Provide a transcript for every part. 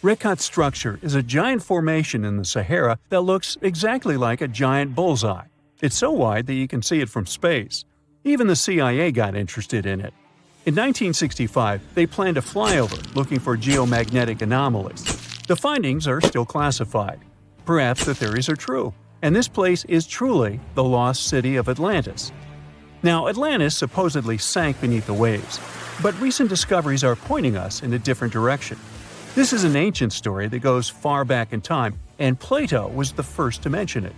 Rekhat structure is a giant formation in the Sahara that looks exactly like a giant bullseye. It's so wide that you can see it from space. Even the CIA got interested in it. In 1965, they planned a flyover looking for geomagnetic anomalies. The findings are still classified. Perhaps the theories are true, and this place is truly the lost city of Atlantis. Now, Atlantis supposedly sank beneath the waves, but recent discoveries are pointing us in a different direction. This is an ancient story that goes far back in time, and Plato was the first to mention it.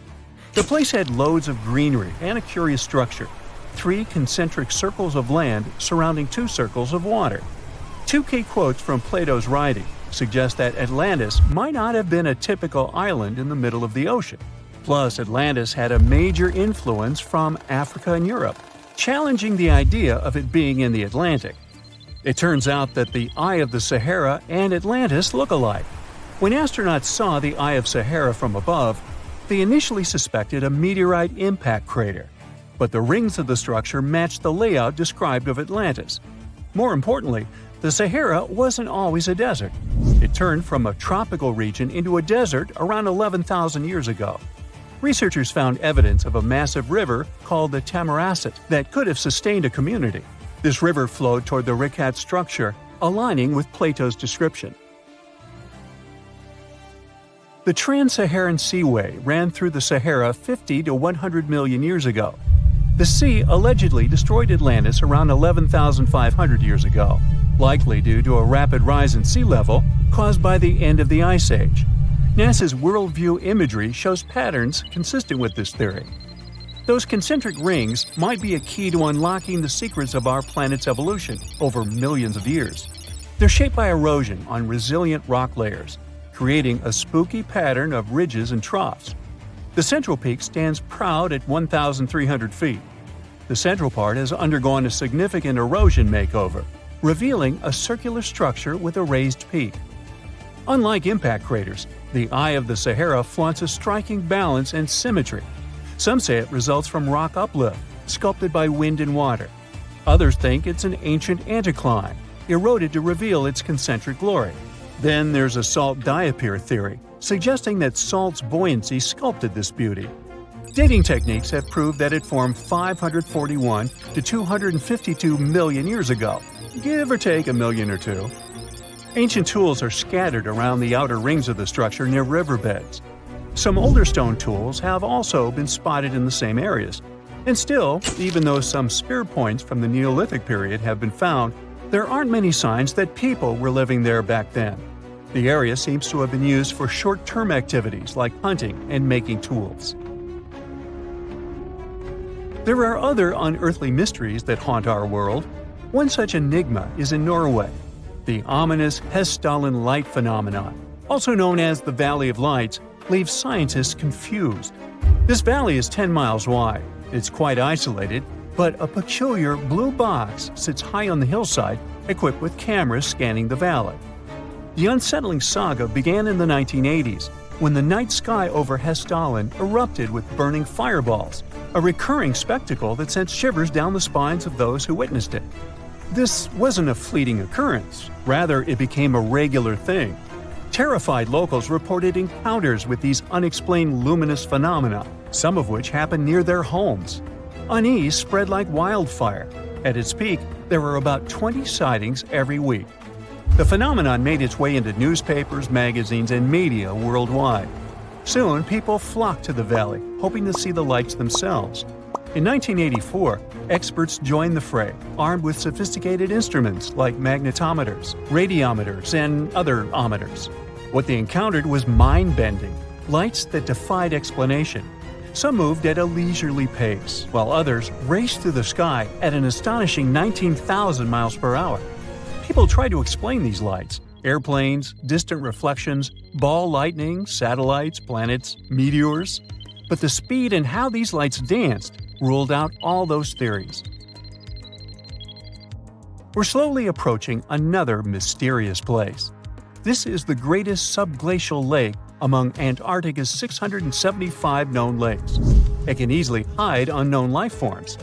The place had loads of greenery and a curious structure: 3 concentric circles of land surrounding 2 circles of water. 2 key quotes from Plato's writing suggest that Atlantis might not have been a typical island in the middle of the ocean. Plus, Atlantis had a major influence from Africa and Europe, challenging the idea of it being in the Atlantic. It turns out that the Eye of the Sahara and Atlantis look alike. When astronauts saw the Eye of Sahara from above, they initially suspected a meteorite impact crater, but the rings of the structure matched the layout described of Atlantis. More importantly, the Sahara wasn't always a desert. It turned from a tropical region into a desert around 11,000 years ago. Researchers found evidence of a massive river called the Tamarasset that could have sustained a community. This river flowed toward the Rekhat structure, aligning with Plato's description. The Trans-Saharan Seaway ran through the Sahara 50 to 100 million years ago. The sea allegedly destroyed Atlantis around 11,500 years ago, likely due to a rapid rise in sea level caused by the end of the Ice Age. NASA's worldview imagery shows patterns consistent with this theory. Those concentric rings might be a key to unlocking the secrets of our planet's evolution over millions of years. They're shaped by erosion on resilient rock layers, creating a spooky pattern of ridges and troughs. The central peak stands proud at 1,300 feet. The central part has undergone a significant erosion makeover, revealing a circular structure with a raised peak. Unlike impact craters, the Eye of the Sahara flaunts a striking balance and symmetry. Some say it results from rock uplift, sculpted by wind and water. Others think it's an ancient anticline, eroded to reveal its concentric glory. Then there's a salt diapir theory, suggesting that salt's buoyancy sculpted this beauty. Dating techniques have proved that it formed 541 to 252 million years ago, give or take a million or two. Ancient tools are scattered around the outer rings of the structure near riverbeds. Some older stone tools have also been spotted in the same areas. And still, even though some spear points from the Neolithic period have been found, there aren't many signs that people were living there back then. The area seems to have been used for short-term activities like hunting and making tools. There are other unearthly mysteries that haunt our world. One such enigma is in Norway: the ominous Hessdalen light phenomenon, also known as the Valley of Lights, leaves scientists confused. This valley is 10 miles wide. It's quite isolated, but a peculiar blue box sits high on the hillside, equipped with cameras scanning the valley. The unsettling saga began in the 1980s, when the night sky over Hessdalen erupted with burning fireballs, a recurring spectacle that sent shivers down the spines of those who witnessed it. This wasn't a fleeting occurrence, rather it became a regular thing. Terrified locals reported encounters with these unexplained luminous phenomena, some of which happened near their homes. Unease spread like wildfire. At its peak, there were about 20 sightings every week. The phenomenon made its way into newspapers, magazines, and media worldwide. Soon, people flocked to the valley, hoping to see the lights themselves. In 1984, experts joined the fray, armed with sophisticated instruments like magnetometers, radiometers, and other ometers. What they encountered was mind-bending, lights that defied explanation. Some moved at a leisurely pace, while others raced through the sky at an astonishing 19,000 miles per hour. People tried to explain these lights: airplanes, distant reflections, ball lightning, satellites, planets, meteors. But the speed and how these lights danced ruled out all those theories. We're slowly approaching another mysterious place. This is the greatest subglacial lake among Antarctica's 675 known lakes. It can easily hide unknown life forms.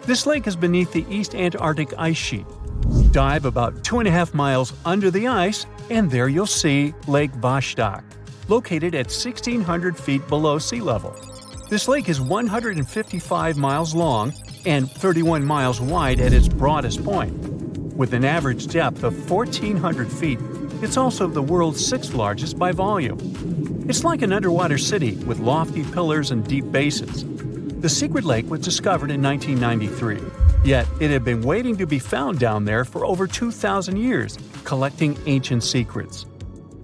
This lake is beneath the East Antarctic ice sheet. Dive about 2.5 miles under the ice, and there you'll see Lake Vostok, located at 1,600 feet below sea level. This lake is 155 miles long and 31 miles wide at its broadest point. With an average depth of 1,400 feet, it's also the world's sixth largest by volume. It's like an underwater city with lofty pillars and deep basins. The secret lake was discovered in 1993, yet it had been waiting to be found down there for over 2,000 years, collecting ancient secrets.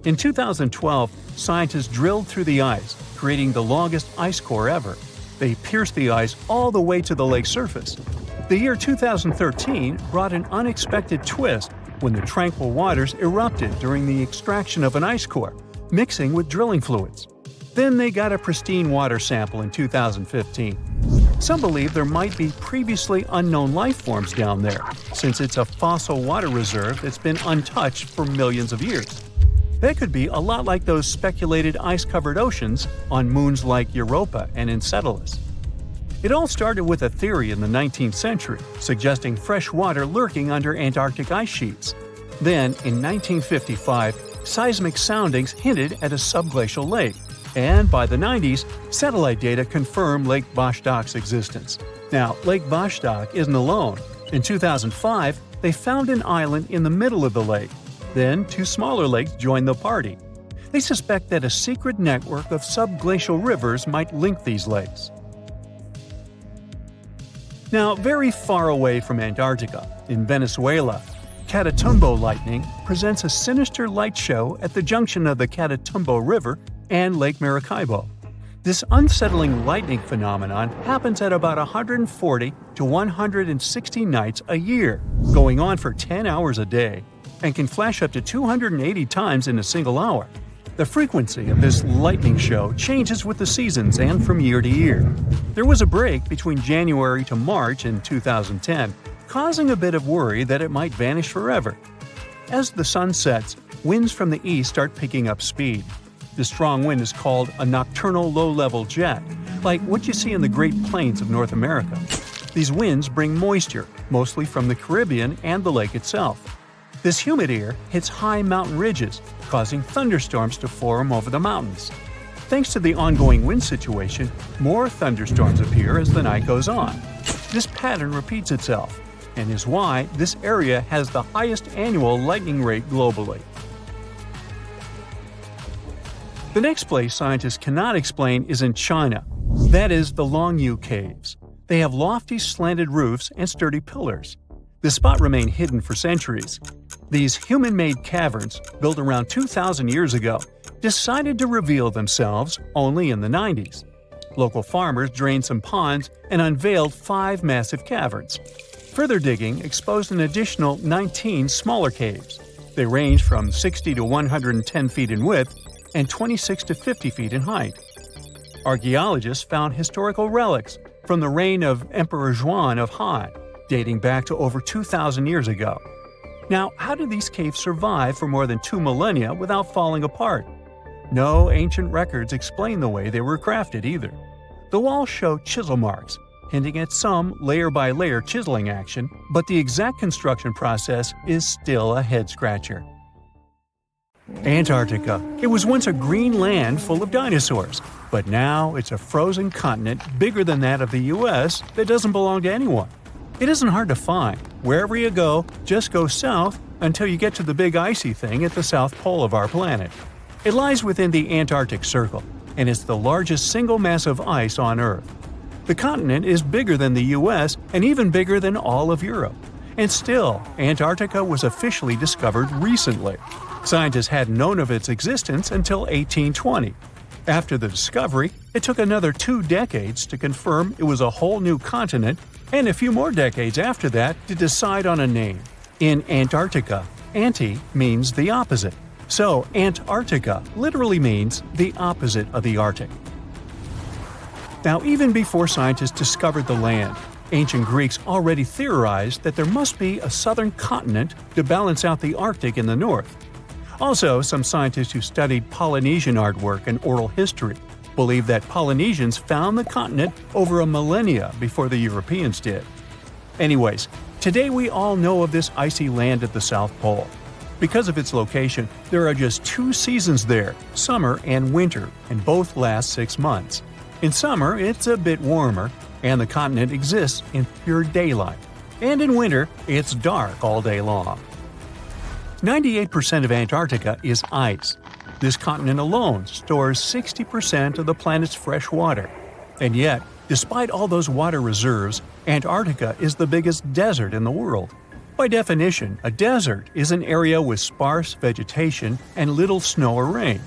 In 2012, scientists drilled through the ice, creating the longest ice core ever. They pierced the ice all the way to the lake's surface. The year 2013 brought an unexpected twist when the tranquil waters erupted during the extraction of an ice core, mixing with drilling fluids. Then they got a pristine water sample in 2015. Some believe there might be previously unknown life forms down there, since it's a fossil water reserve that's been untouched for millions of years. That could be a lot like those speculated ice-covered oceans on moons like Europa and Enceladus. It all started with a theory in the 19th century, suggesting fresh water lurking under Antarctic ice sheets. Then, in 1955, seismic soundings hinted at a subglacial lake, and by the 90s, satellite data confirmed Lake Vostok's existence. Now, Lake Vostok isn't alone. In 2005, they found an island in the middle of the lake. Then, two smaller lakes joined the party. They suspect that a secret network of subglacial rivers might link these lakes. Now, very far away from Antarctica, in Venezuela, Catatumbo lightning presents a sinister light show at the junction of the Catatumbo River and Lake Maracaibo. This unsettling lightning phenomenon happens at about 140 to 160 nights a year, going on for 10 hours a day, and can flash up to 280 times in a single hour. The frequency of this lightning show changes with the seasons and from year to year. There was a break between January to March in 2010, causing a bit of worry that it might vanish forever. As the sun sets, winds from the east start picking up speed. The strong wind is called a nocturnal low-level jet, like what you see in the Great Plains of North America. These winds bring moisture, mostly from the Caribbean and the lake itself. This humid air hits high mountain ridges, causing thunderstorms to form over the mountains. Thanks to the ongoing wind situation, more thunderstorms appear as the night goes on. This pattern repeats itself, and is why this area has the highest annual lightning rate globally. The next place scientists cannot explain is in China. That is the Longyu Caves. They have lofty slanted roofs and sturdy pillars. The spot remained hidden for centuries. These human-made caverns, built around 2,000 years ago, decided to reveal themselves only in the 90s. Local farmers drained some ponds and unveiled 5 massive caverns. Further digging exposed an additional 19 smaller caves. They range from 60 to 110 feet in width and 26 to 50 feet in height. Archaeologists found historical relics from the reign of Emperor Zhuan of Han, dating back to over 2,000 years ago. Now, how did these caves survive for more than 2 millennia without falling apart? No ancient records explain the way they were crafted either. The walls show chisel marks, hinting at some layer-by-layer chiseling action, but the exact construction process is still a head-scratcher. Antarctica. It was once a green land full of dinosaurs, but now it's a frozen continent bigger than that of the US that doesn't belong to anyone. It isn't hard to find. Wherever you go, just go south until you get to the big icy thing at the south pole of our planet. It lies within the Antarctic Circle, and it's the largest single mass of ice on Earth. The continent is bigger than the US and even bigger than all of Europe. And still, Antarctica was officially discovered recently. Scientists hadn't known of its existence until 1820. After the discovery, it took another 2 decades to confirm it was a whole new continent, and a few more decades after that to decide on a name. In Antarctica, anti means the opposite. So Antarctica literally means the opposite of the Arctic. Now, even before scientists discovered the land, ancient Greeks already theorized that there must be a southern continent to balance out the Arctic in the north. Also, some scientists who studied Polynesian artwork and oral history believe that Polynesians found the continent over a millennia before the Europeans did. Anyways, Today we all know of this icy land at the South Pole. Because of its location, there are just 2 seasons there, summer and winter, and both last 6 months. In summer, it's a bit warmer, and the continent exists in pure daylight. And in winter, it's dark all day long. 98% of Antarctica is ice. This continent alone stores 60% of the planet's fresh water. And yet, despite all those water reserves, Antarctica is the biggest desert in the world. By definition, a desert is an area with sparse vegetation and little snow or rain.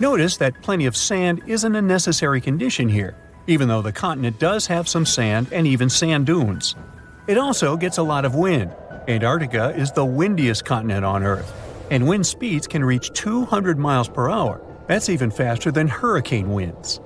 Notice that plenty of sand isn't a necessary condition here, even though the continent does have some sand and even sand dunes. It also gets a lot of wind. Antarctica is the windiest continent on Earth, and wind speeds can reach 200 miles per hour. That's even faster than hurricane winds.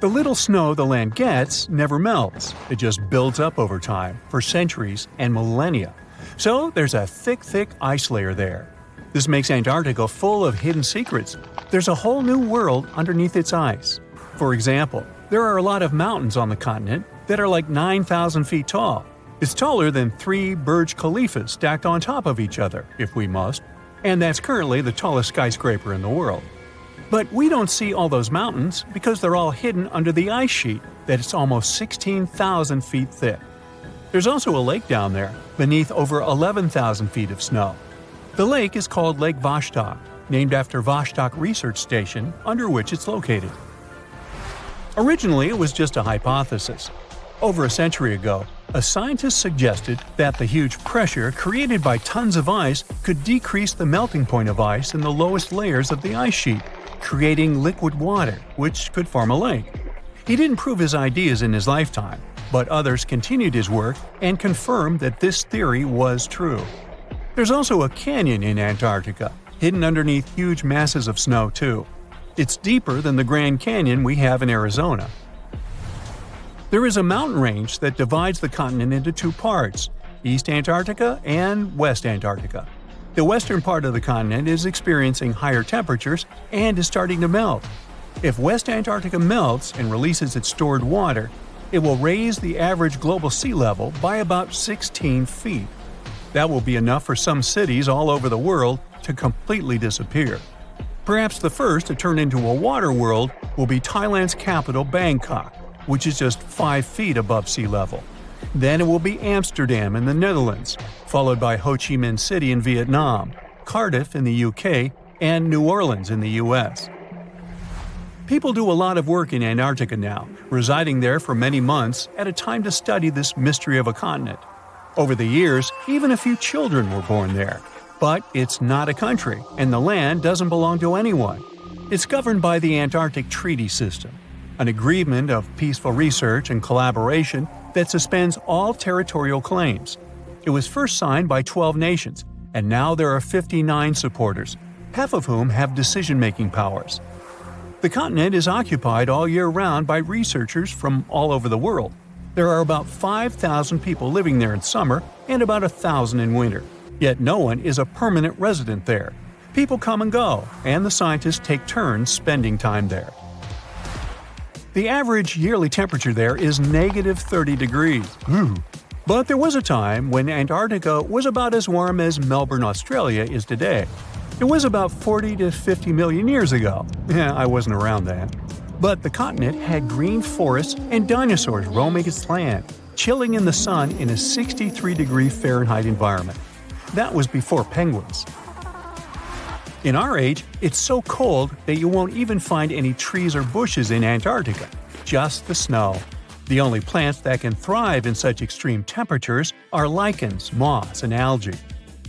The little snow the land gets never melts. It just builds up over time, for centuries and millennia. So there's a thick ice layer there. This makes Antarctica full of hidden secrets. There's a whole new world underneath its ice. For example, there are a lot of mountains on the continent that are like 9,000 feet tall. It's taller than 3 Burj Khalifas stacked on top of each other, if we must, and that's currently the tallest skyscraper in the world. But we don't see all those mountains because they're all hidden under the ice sheet that's almost 16,000 feet thick. There's also a lake down there, beneath over 11,000 feet of snow. The lake is called Lake Vostok, named after Vostok Research Station, under which it's located. Originally, it was just a hypothesis. Over a century ago, a scientist suggested that the huge pressure created by tons of ice could decrease the melting point of ice in the lowest layers of the ice sheet, creating liquid water, which could form a lake. He didn't prove his ideas in his lifetime, but others continued his work and confirmed that this theory was true. There's also a canyon in Antarctica, hidden underneath huge masses of snow too. It's deeper than the Grand Canyon we have in Arizona. There is a mountain range that divides the continent into 2 parts, East Antarctica and West Antarctica. The western part of the continent is experiencing higher temperatures and is starting to melt. If West Antarctica melts and releases its stored water, it will raise the average global sea level by about 16 feet. That will be enough for some cities all over the world to completely disappear. Perhaps the first to turn into a water world will be Thailand's capital, Bangkok, which is just 5 feet above sea level. Then it will be Amsterdam in the Netherlands, followed by Ho Chi Minh City in Vietnam, Cardiff in the UK, and New Orleans in the US. People do a lot of work in Antarctica now, residing there for many months at a time to study this mystery of a continent. Over the years, even a few children were born there. But it's not a country, and the land doesn't belong to anyone. It's governed by the Antarctic Treaty System, an agreement of peaceful research and collaboration that suspends all territorial claims. It was first signed by 12 nations, and now there are 59 supporters, half of whom have decision-making powers. The continent is occupied all year round by researchers from all over the world. There are about 5,000 people living there in summer and about 1,000 in winter. Yet no one is a permanent resident there. People come and go, and the scientists take turns spending time there. The average yearly temperature there is negative 30 degrees. But there was a time when Antarctica was about as warm as Melbourne, Australia is today. It was about 40 to 50 million years ago. I wasn't around then. But the continent had green forests and dinosaurs roaming its land, chilling in the sun in a 63-degree Fahrenheit environment. That was before penguins. In our age, it's so cold that you won't even find any trees or bushes in Antarctica, just the snow. The only plants that can thrive in such extreme temperatures are lichens, moss, and algae.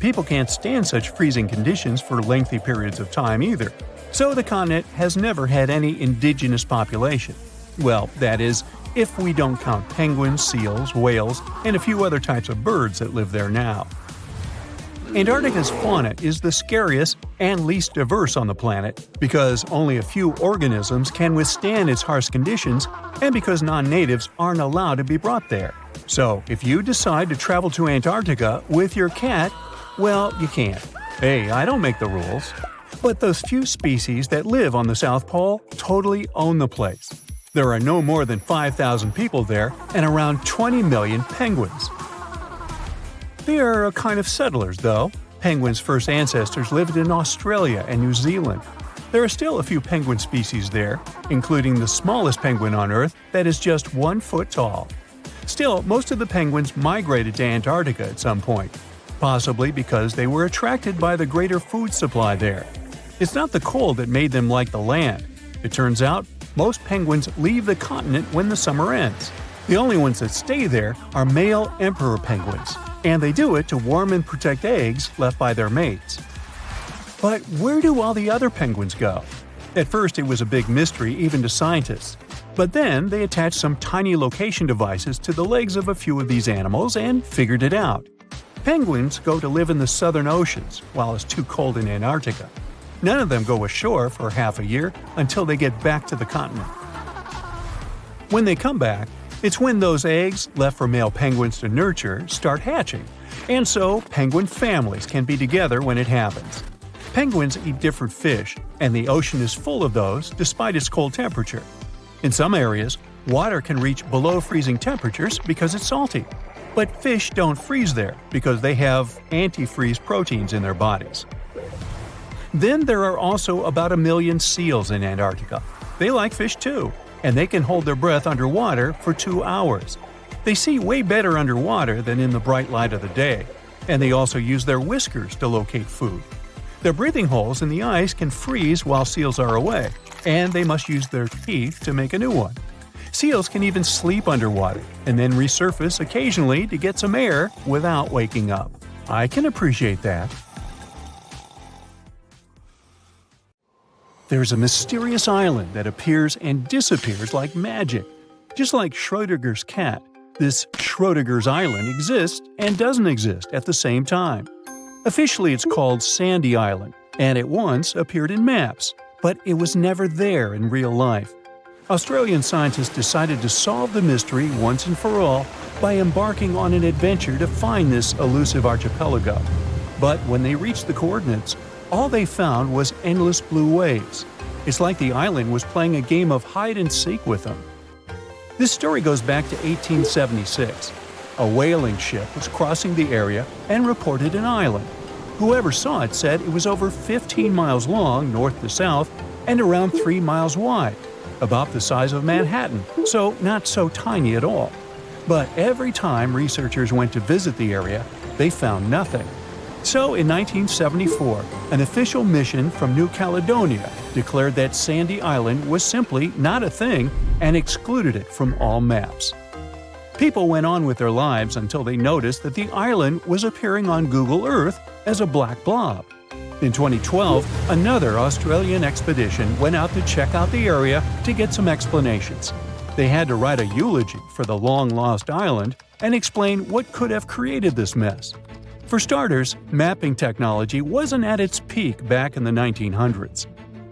People can't stand such freezing conditions for lengthy periods of time either, so the continent has never had any indigenous population. Well, that is, if we don't count penguins, seals, whales, and a few other types of birds that live there now. Antarctica's fauna is the scariest and least diverse on the planet because only a few organisms can withstand its harsh conditions and because non-natives aren't allowed to be brought there. So, if you decide to travel to Antarctica with your cat, well, you can't. Hey, I don't make the rules. But those few species that live on the South Pole totally own the place. There are no more than 5,000 people there and around 20 million penguins. They are a kind of settlers, though. Penguins' first ancestors lived in Australia and New Zealand. There are still a few penguin species there, including the smallest penguin on Earth that is just 1 foot tall. Still, most of the penguins migrated to Antarctica at some point, possibly because they were attracted by the greater food supply there. It's not the cold that made them like the land. It turns out, most penguins leave the continent when the summer ends. The only ones that stay there are male emperor penguins, and they do it to warm and protect eggs left by their mates. But where do all the other penguins go? At first it was a big mystery even to scientists. But then they attached some tiny location devices to the legs of a few of these animals and figured it out. Penguins go to live in the southern oceans while it's too cold in Antarctica. None of them go ashore for half a year until they get back to the continent. When they come back, it's when those eggs, left for male penguins to nurture, start hatching, and so penguin families can be together when it happens. Penguins eat different fish, and the ocean is full of those despite its cold temperature. In some areas, water can reach below freezing temperatures because it's salty. But fish don't freeze there because they have antifreeze proteins in their bodies. Then there are also about 1 million seals in Antarctica. They like fish too, and they can hold their breath underwater for 2 hours. They see way better underwater than in the bright light of the day, and they also use their whiskers to locate food. Their breathing holes in the ice can freeze while seals are away, and they must use their teeth to make a new one. Seals can even sleep underwater and then resurface occasionally to get some air without waking up. I can appreciate that. There's a mysterious island that appears and disappears like magic. Just like Schrödinger's cat, this Schrödinger's island exists and doesn't exist at the same time. Officially it's called Sandy Island, and it once appeared in maps, but it was never there in real life. Australian scientists decided to solve the mystery once and for all by embarking on an adventure to find this elusive archipelago. But when they reached the coordinates, all they found was endless blue waves. It's like the island was playing a game of hide-and-seek with them. This story goes back to 1876. A whaling ship was crossing the area and reported an island. Whoever saw it said it was over 15 miles long north to south and around 3 miles wide, about the size of Manhattan, so not so tiny at all. But every time researchers went to visit the area, they found nothing. So in 1974, an official mission from New Caledonia declared that Sandy Island was simply not a thing and excluded it from all maps. People went on with their lives until they noticed that the island was appearing on Google Earth as a black blob. In 2012, another Australian expedition went out to check out the area to get some explanations. They had to write a eulogy for the long-lost island and explain what could have created this mess. For starters, mapping technology wasn't at its peak back in the 1900s.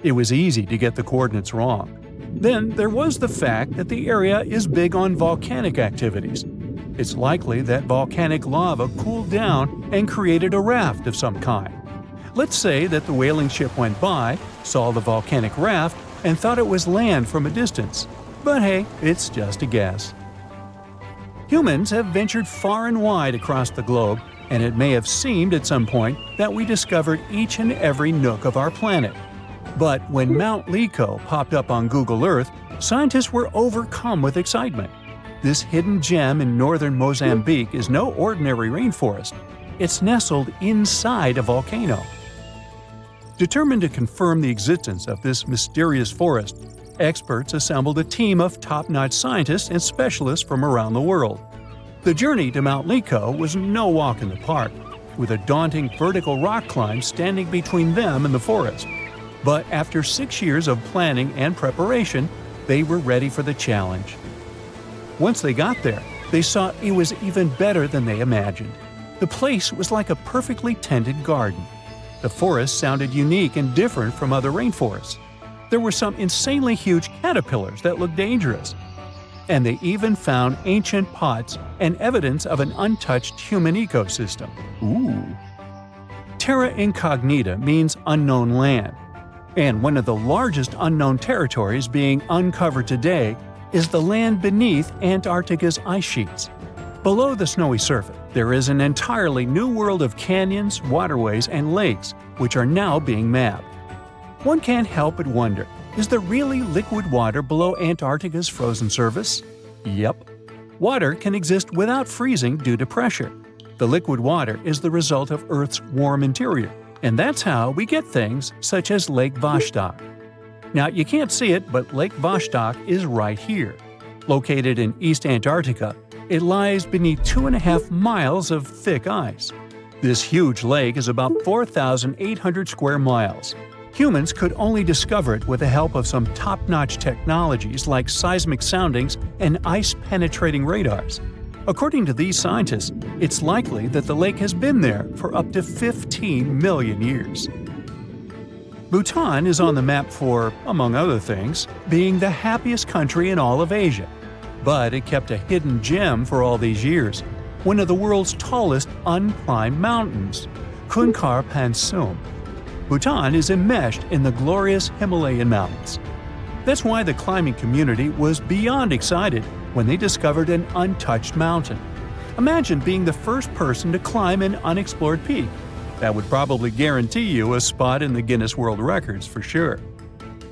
It was easy to get the coordinates wrong. Then there was the fact that the area is big on volcanic activities. It's likely that volcanic lava cooled down and created a raft of some kind. Let's say that the whaling ship went by, saw the volcanic raft, and thought it was land from a distance. But hey, it's just a guess. Humans have ventured far and wide across the globe, and it may have seemed at some point that we discovered each and every nook of our planet. But when Mount Lico popped up on Google Earth, scientists were overcome with excitement. This hidden gem in northern Mozambique is no ordinary rainforest. It's nestled inside a volcano. Determined to confirm the existence of this mysterious forest, experts assembled a team of top-notch scientists and specialists from around the world. The journey to Mount Lico was no walk in the park, with a daunting vertical rock climb standing between them and the forest. But after 6 years of planning and preparation, they were ready for the challenge. Once they got there, they saw it was even better than they imagined. The place was like a perfectly tended garden. The forest sounded unique and different from other rainforests. There were some insanely huge caterpillars that looked dangerous. And they even found ancient pots and evidence of an untouched human ecosystem. Ooh. Terra incognita means unknown land. And one of the largest unknown territories being uncovered today is the land beneath Antarctica's ice sheets. Below the snowy surface, There is an entirely new world of canyons, waterways, and lakes, which are now being mapped. One can't help but wonder, is there really liquid water below Antarctica's frozen surface? Yep. Water can exist without freezing due to pressure. The liquid water is the result of Earth's warm interior, and that's how we get things such as Lake Vostok. Now, you can't see it, but Lake Vostok is right here. Located in East Antarctica, it lies beneath 2.5 miles of thick ice. This huge lake is about 4,800 square miles. Humans could only discover it with the help of some top-notch technologies like seismic soundings and ice-penetrating radars. According to these scientists, it's likely that the lake has been there for up to 15 million years. Bhutan is on the map for, among other things, being the happiest country in all of Asia. But it kept a hidden gem for all these years, one of the world's tallest unclimbed mountains, Kunkar Pansum. Bhutan is enmeshed in the glorious Himalayan mountains. That's why the climbing community was beyond excited when they discovered an untouched mountain. Imagine being the first person to climb an unexplored peak. That would probably guarantee you a spot in the Guinness World Records for sure.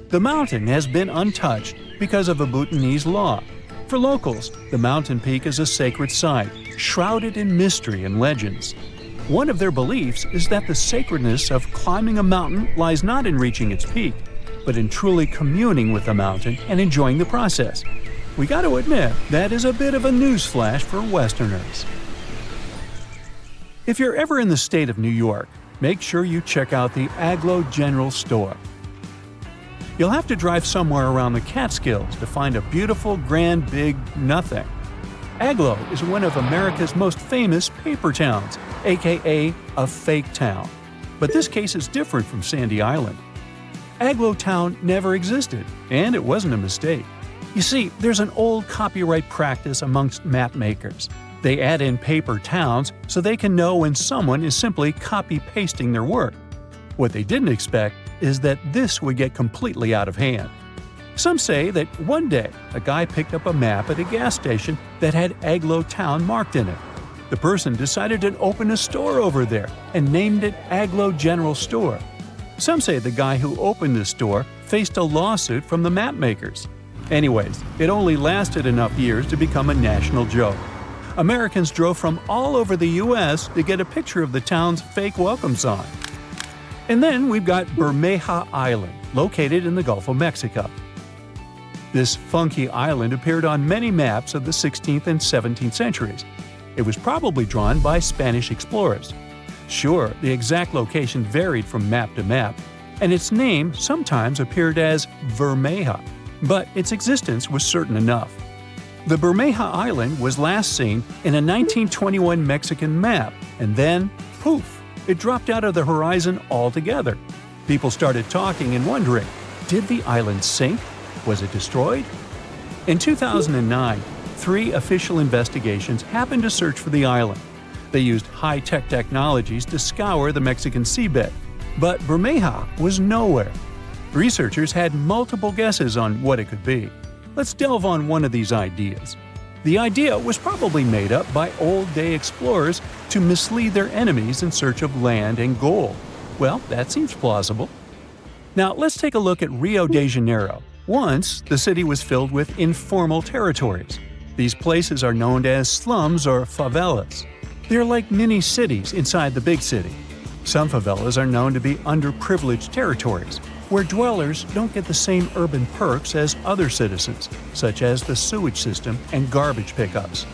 The mountain has been untouched because of a Bhutanese law. For locals, the mountain peak is a sacred site, shrouded in mystery and legends. One of their beliefs is that the sacredness of climbing a mountain lies not in reaching its peak, but in truly communing with the mountain and enjoying the process. We got to admit, that is a bit of a newsflash for Westerners. If you're ever in the state of New York, make sure you check out the Aglo General Store. You'll have to drive somewhere around the Catskills to find a beautiful, grand, big nothing. Aglo is one of America's most famous paper towns, aka a fake town. But this case is different from Sandy Island. Aglo Town never existed, and it wasn't a mistake. You see, there's an old copyright practice amongst map makers. They add in paper towns so they can know when someone is simply copy-pasting their work. What they didn't expect is that this would get completely out of hand. Some say that one day a guy picked up a map at a gas station that had Aglo Town marked in it. The person decided to open a store over there and named it Aglo General Store. Some say the guy who opened the store faced a lawsuit from the map makers. Anyways, it only lasted enough years to become a national joke. Americans drove from all over the U.S. to get a picture of the town's fake welcome sign. And then we've got Bermeja Island, located in the Gulf of Mexico. This funky island appeared on many maps of the 16th and 17th centuries. It was probably drawn by Spanish explorers. Sure, the exact location varied from map to map, and its name sometimes appeared as Bermeja, but its existence was certain enough. The Bermeja Island was last seen in a 1921 Mexican map, and then, poof, it dropped out of the horizon altogether. People started talking and wondering, did the island sink? Was it destroyed? In 2009, 3 official investigations happened to search for the island. They used high-tech technologies to scour the Mexican seabed, but Bermeja was nowhere. Researchers had multiple guesses on what it could be. Let's delve on one of these ideas. The idea was probably made up by old-day explorers to mislead their enemies in search of land and gold. Well, that seems plausible. Now, let's take a look at Rio de Janeiro. Once, the city was filled with informal territories. These places are known as slums or favelas. They're like mini-cities inside the big city. Some favelas are known to be underprivileged territories, where dwellers don't get the same urban perks as other citizens, such as the sewage system and garbage pickups.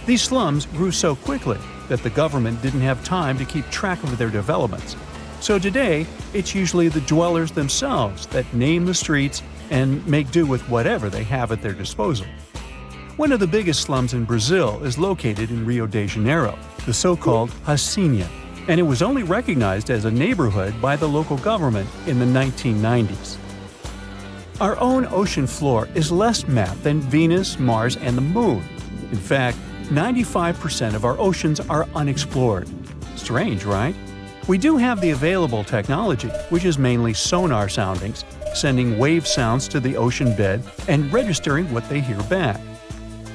These slums grew so quickly that the government didn't have time to keep track of their developments. So today, it's usually the dwellers themselves that name the streets and make do with whatever they have at their disposal. One of the biggest slums in Brazil is located in Rio de Janeiro, the so-called Hacienda, and it was only recognized as a neighborhood by the local government in the 1990s. Our own ocean floor is less mapped than Venus, Mars, and the Moon. In fact, 95% of our oceans are unexplored. Strange, right? We do have the available technology, which is mainly sonar soundings, sending wave sounds to the ocean bed and registering what they hear back.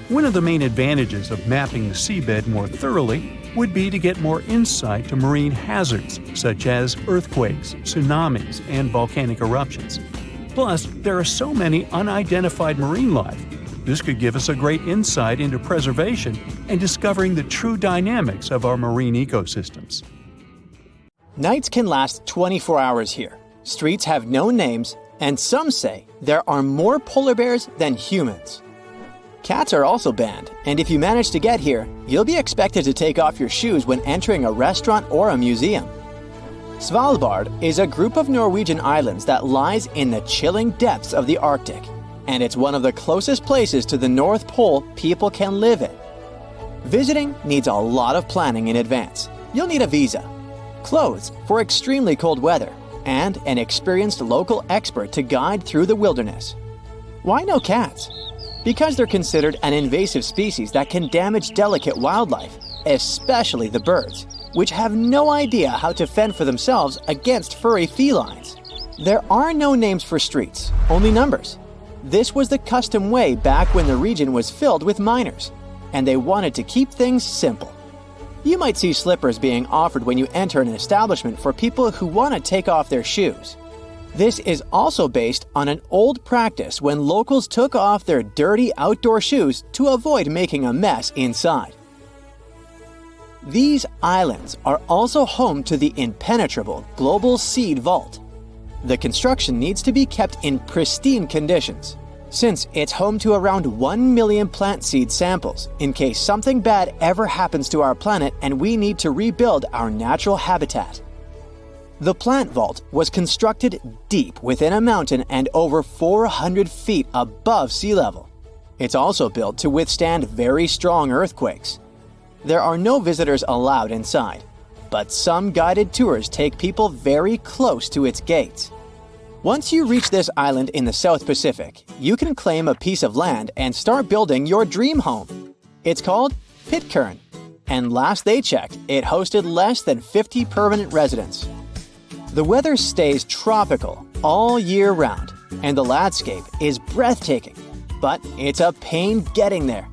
One of the main advantages of mapping the seabed more thoroughly would be to get more insight to marine hazards such as earthquakes, tsunamis, and volcanic eruptions. Plus, there are so many unidentified marine life. This could give us a great insight into preservation and discovering the true dynamics of our marine ecosystems. Nights can last 24 hours here. Streets have no names, and some say there are more polar bears than humans. Cats are also banned, and if you manage to get here, you'll be expected to take off your shoes when entering a restaurant or a museum. Svalbard is a group of Norwegian islands that lies in the chilling depths of the Arctic, and it's one of the closest places to the North Pole people can live in. Visiting needs a lot of planning in advance. You'll need a visa, clothes for extremely cold weather, and an experienced local expert to guide through the wilderness. Why no cats? Because they're considered an invasive species that can damage delicate wildlife, especially the birds, which have no idea how to fend for themselves against furry felines. There are no names for streets, only numbers. This was the custom way back when the region was filled with miners, and they wanted to keep things simple. You might see slippers being offered when you enter an establishment for people who want to take off their shoes. This is also based on an old practice when locals took off their dirty outdoor shoes to avoid making a mess inside. These islands are also home to the impenetrable global seed vault. The construction needs to be kept in pristine conditions, since it's home to around 1 million plant seed samples in case something bad ever happens to our planet and we need to rebuild our natural habitat. The plant vault was constructed deep within a mountain and over 400 feet above sea level. It's also built to withstand very strong earthquakes. There are no visitors allowed inside, but some guided tours take people very close to its gates. Once you reach this island in the South Pacific, you can claim a piece of land and start building your dream home. It's called Pitcairn, and last they checked, it hosted less than 50 permanent residents. The weather stays tropical all year round, and the landscape is breathtaking, but it's a pain getting there.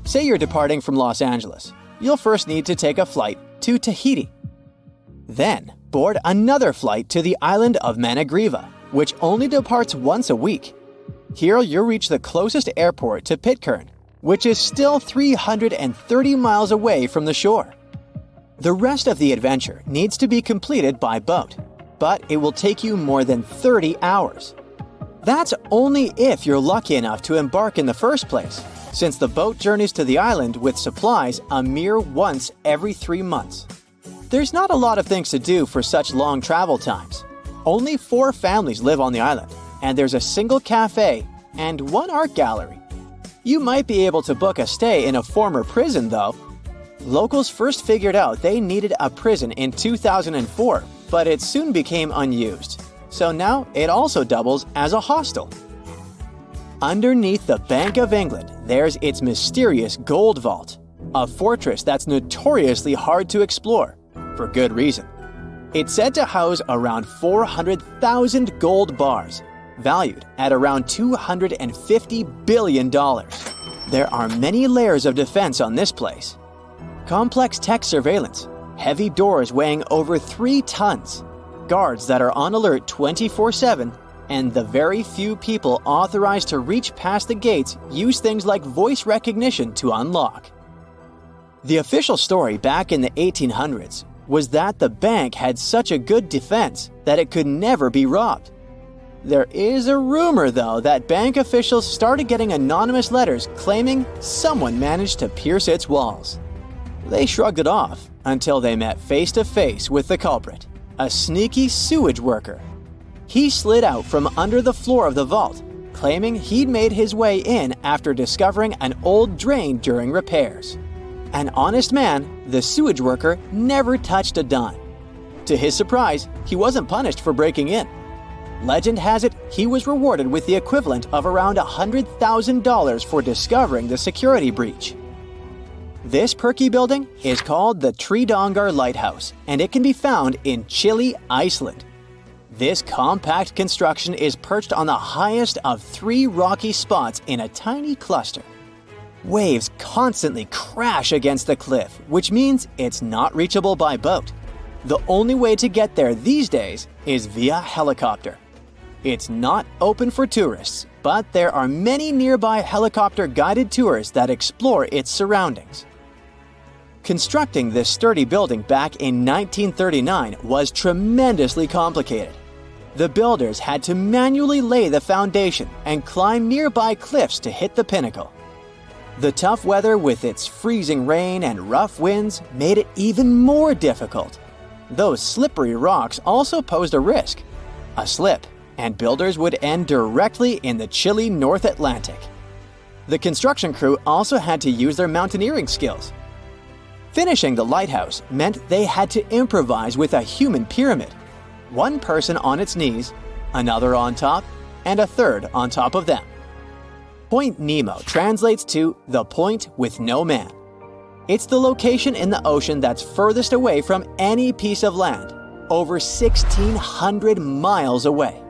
Say you're departing from Los Angeles. You'll first need to take a flight to Tahiti. Then, board another flight to the island of Managriva, which only departs once a week. Here you'll reach the closest airport to Pitcairn, which is still 330 miles away from the shore. The rest of the adventure needs to be completed by boat, but it will take you more than 30 hours. That's only if you're lucky enough to embark in the first place, since the boat journeys to the island with supplies a mere once every 3 months. There's not a lot of things to do for such long travel times. Only 4 families live on the island, and there's a single cafe and 1 art gallery. You might be able to book a stay in a former prison, though. Locals first figured out they needed a prison in 2004, but it soon became unused. So now it also doubles as a hostel. Underneath the Bank of England, there's its mysterious gold vault, a fortress that's notoriously hard to explore, for good reason. It's said to house around 400,000 gold bars, valued at around $250 billion. There are many layers of defense on this place. Complex tech surveillance, heavy doors weighing over 3 tons, guards that are on alert 24/7, and the very few people authorized to reach past the gates use things like voice recognition to unlock. The official story back in the 1800s was that the bank had such a good defense that it could never be robbed. There is a rumor, though, that bank officials started getting anonymous letters claiming someone managed to pierce its walls. They shrugged it off until they met face to face with the culprit, a sneaky sewage worker. He slid out from under the floor of the vault, claiming he'd made his way in after discovering an old drain during repairs. An honest man, the sewage worker never touched a dime. To his surprise, he wasn't punished for breaking in. Legend has it he was rewarded with the equivalent of around $100,000 for discovering the security breach. This perky building is called the Tridongar Lighthouse, and it can be found in Chile, Iceland. This compact construction is perched on the highest of 3 rocky spots in a tiny cluster. Waves constantly crash against the cliff, which means it's not reachable by boat. The only way to get there these days is via helicopter. It's not open for tourists, but there are many nearby helicopter-guided tours that explore its surroundings. Constructing this sturdy building back in 1939 was tremendously complicated. The builders had to manually lay the foundation and climb nearby cliffs to hit the pinnacle. The tough weather with its freezing rain and rough winds made it even more difficult. Those slippery rocks also posed a risk. A slip, and builders would end directly in the chilly North Atlantic. The construction crew also had to use their mountaineering skills. Finishing the lighthouse meant they had to improvise with a human pyramid. One person on its knees, another on top, and a third on top of them. Point Nemo translates to the point with no man. It's the location in the ocean that's furthest away from any piece of land, over 1,600 miles away.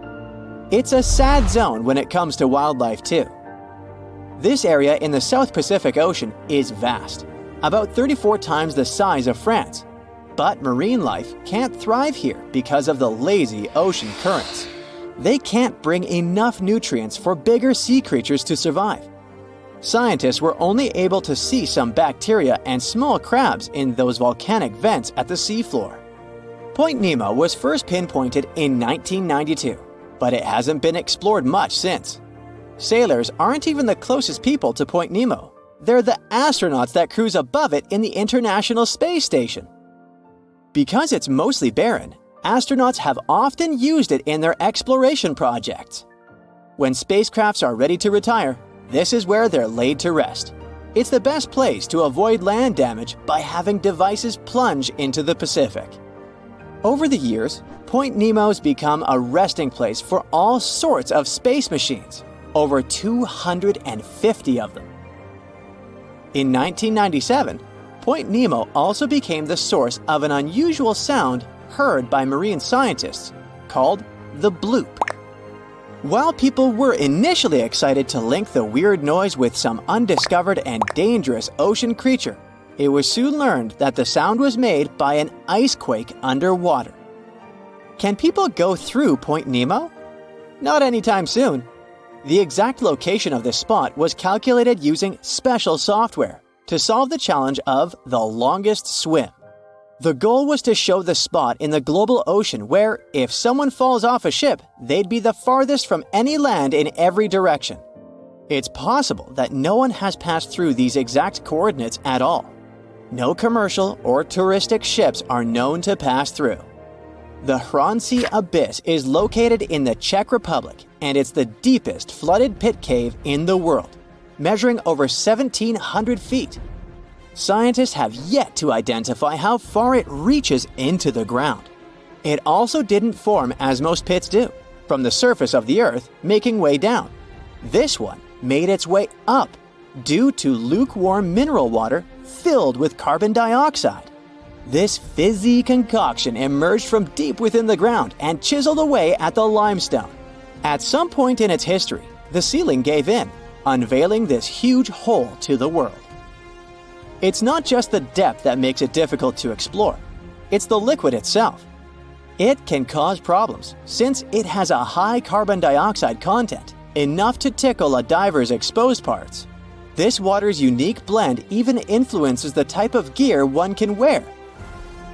It's a sad zone when it comes to wildlife too. This area in the South Pacific Ocean is vast, about 34 times the size of France. But marine life can't thrive here because of the lazy ocean currents. They can't bring enough nutrients for bigger sea creatures to survive. Scientists were only able to see some bacteria and small crabs in those volcanic vents at the seafloor. Point Nemo was first pinpointed in 1992, but it hasn't been explored much since. Sailors aren't even the closest people to Point Nemo. They're the astronauts that cruise above it in the International Space Station. Because it's mostly barren, astronauts have often used it in their exploration projects. When spacecrafts are ready to retire, this is where they're laid to rest. It's the best place to avoid land damage by having devices plunge into the Pacific. Over the years, Point Nemo's become a resting place for all sorts of space machines, over 250 of them. In 1997, Point Nemo also became the source of an unusual sound heard by marine scientists called the bloop. While people were initially excited to link the weird noise with some undiscovered and dangerous ocean creature, it was soon learned that the sound was made by an ice quake underwater. Can people go through Point Nemo? Not anytime soon. The exact location of this spot was calculated using special software to solve the challenge of the longest swim. The goal was to show the spot in the global ocean where, if someone falls off a ship, they'd be the farthest from any land in every direction. It's possible that no one has passed through these exact coordinates at all. No commercial or touristic ships are known to pass through. The Hronci Abyss is located in the Czech Republic, and it's the deepest flooded pit cave in the world, measuring over 1,700 feet. Scientists have yet to identify how far it reaches into the ground. It also didn't form as most pits do, from the surface of the Earth making way down. This one made its way up due to lukewarm mineral water filled with carbon dioxide. This fizzy concoction emerged from deep within the ground and chiseled away at the limestone. At some point in its history, the ceiling gave in, unveiling this huge hole to the world. It's not just the depth that makes it difficult to explore, it's the liquid itself. It can cause problems since it has a high carbon dioxide content, enough to tickle a diver's exposed parts. This water's unique blend even influences the type of gear one can wear.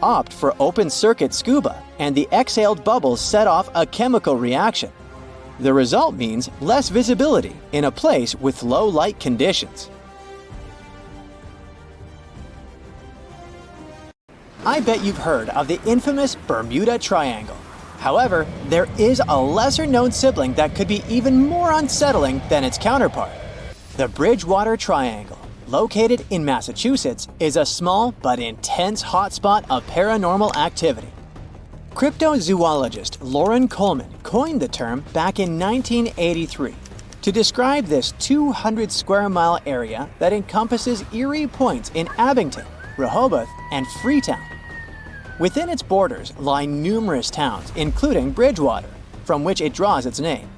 Opt for open-circuit scuba, and the exhaled bubbles set off a chemical reaction. The result means less visibility in a place with low light conditions. I bet you've heard of the infamous Bermuda Triangle. However, there is a lesser-known sibling that could be even more unsettling than its counterpart. The Bridgewater Triangle, located in Massachusetts, is a small but intense hotspot of paranormal activity. Cryptozoologist Lauren Coleman coined the term back in 1983 to describe this 200-square-mile area that encompasses eerie points in Abington, Rehoboth, and Freetown. Within its borders lie numerous towns, including Bridgewater, from which it draws its name.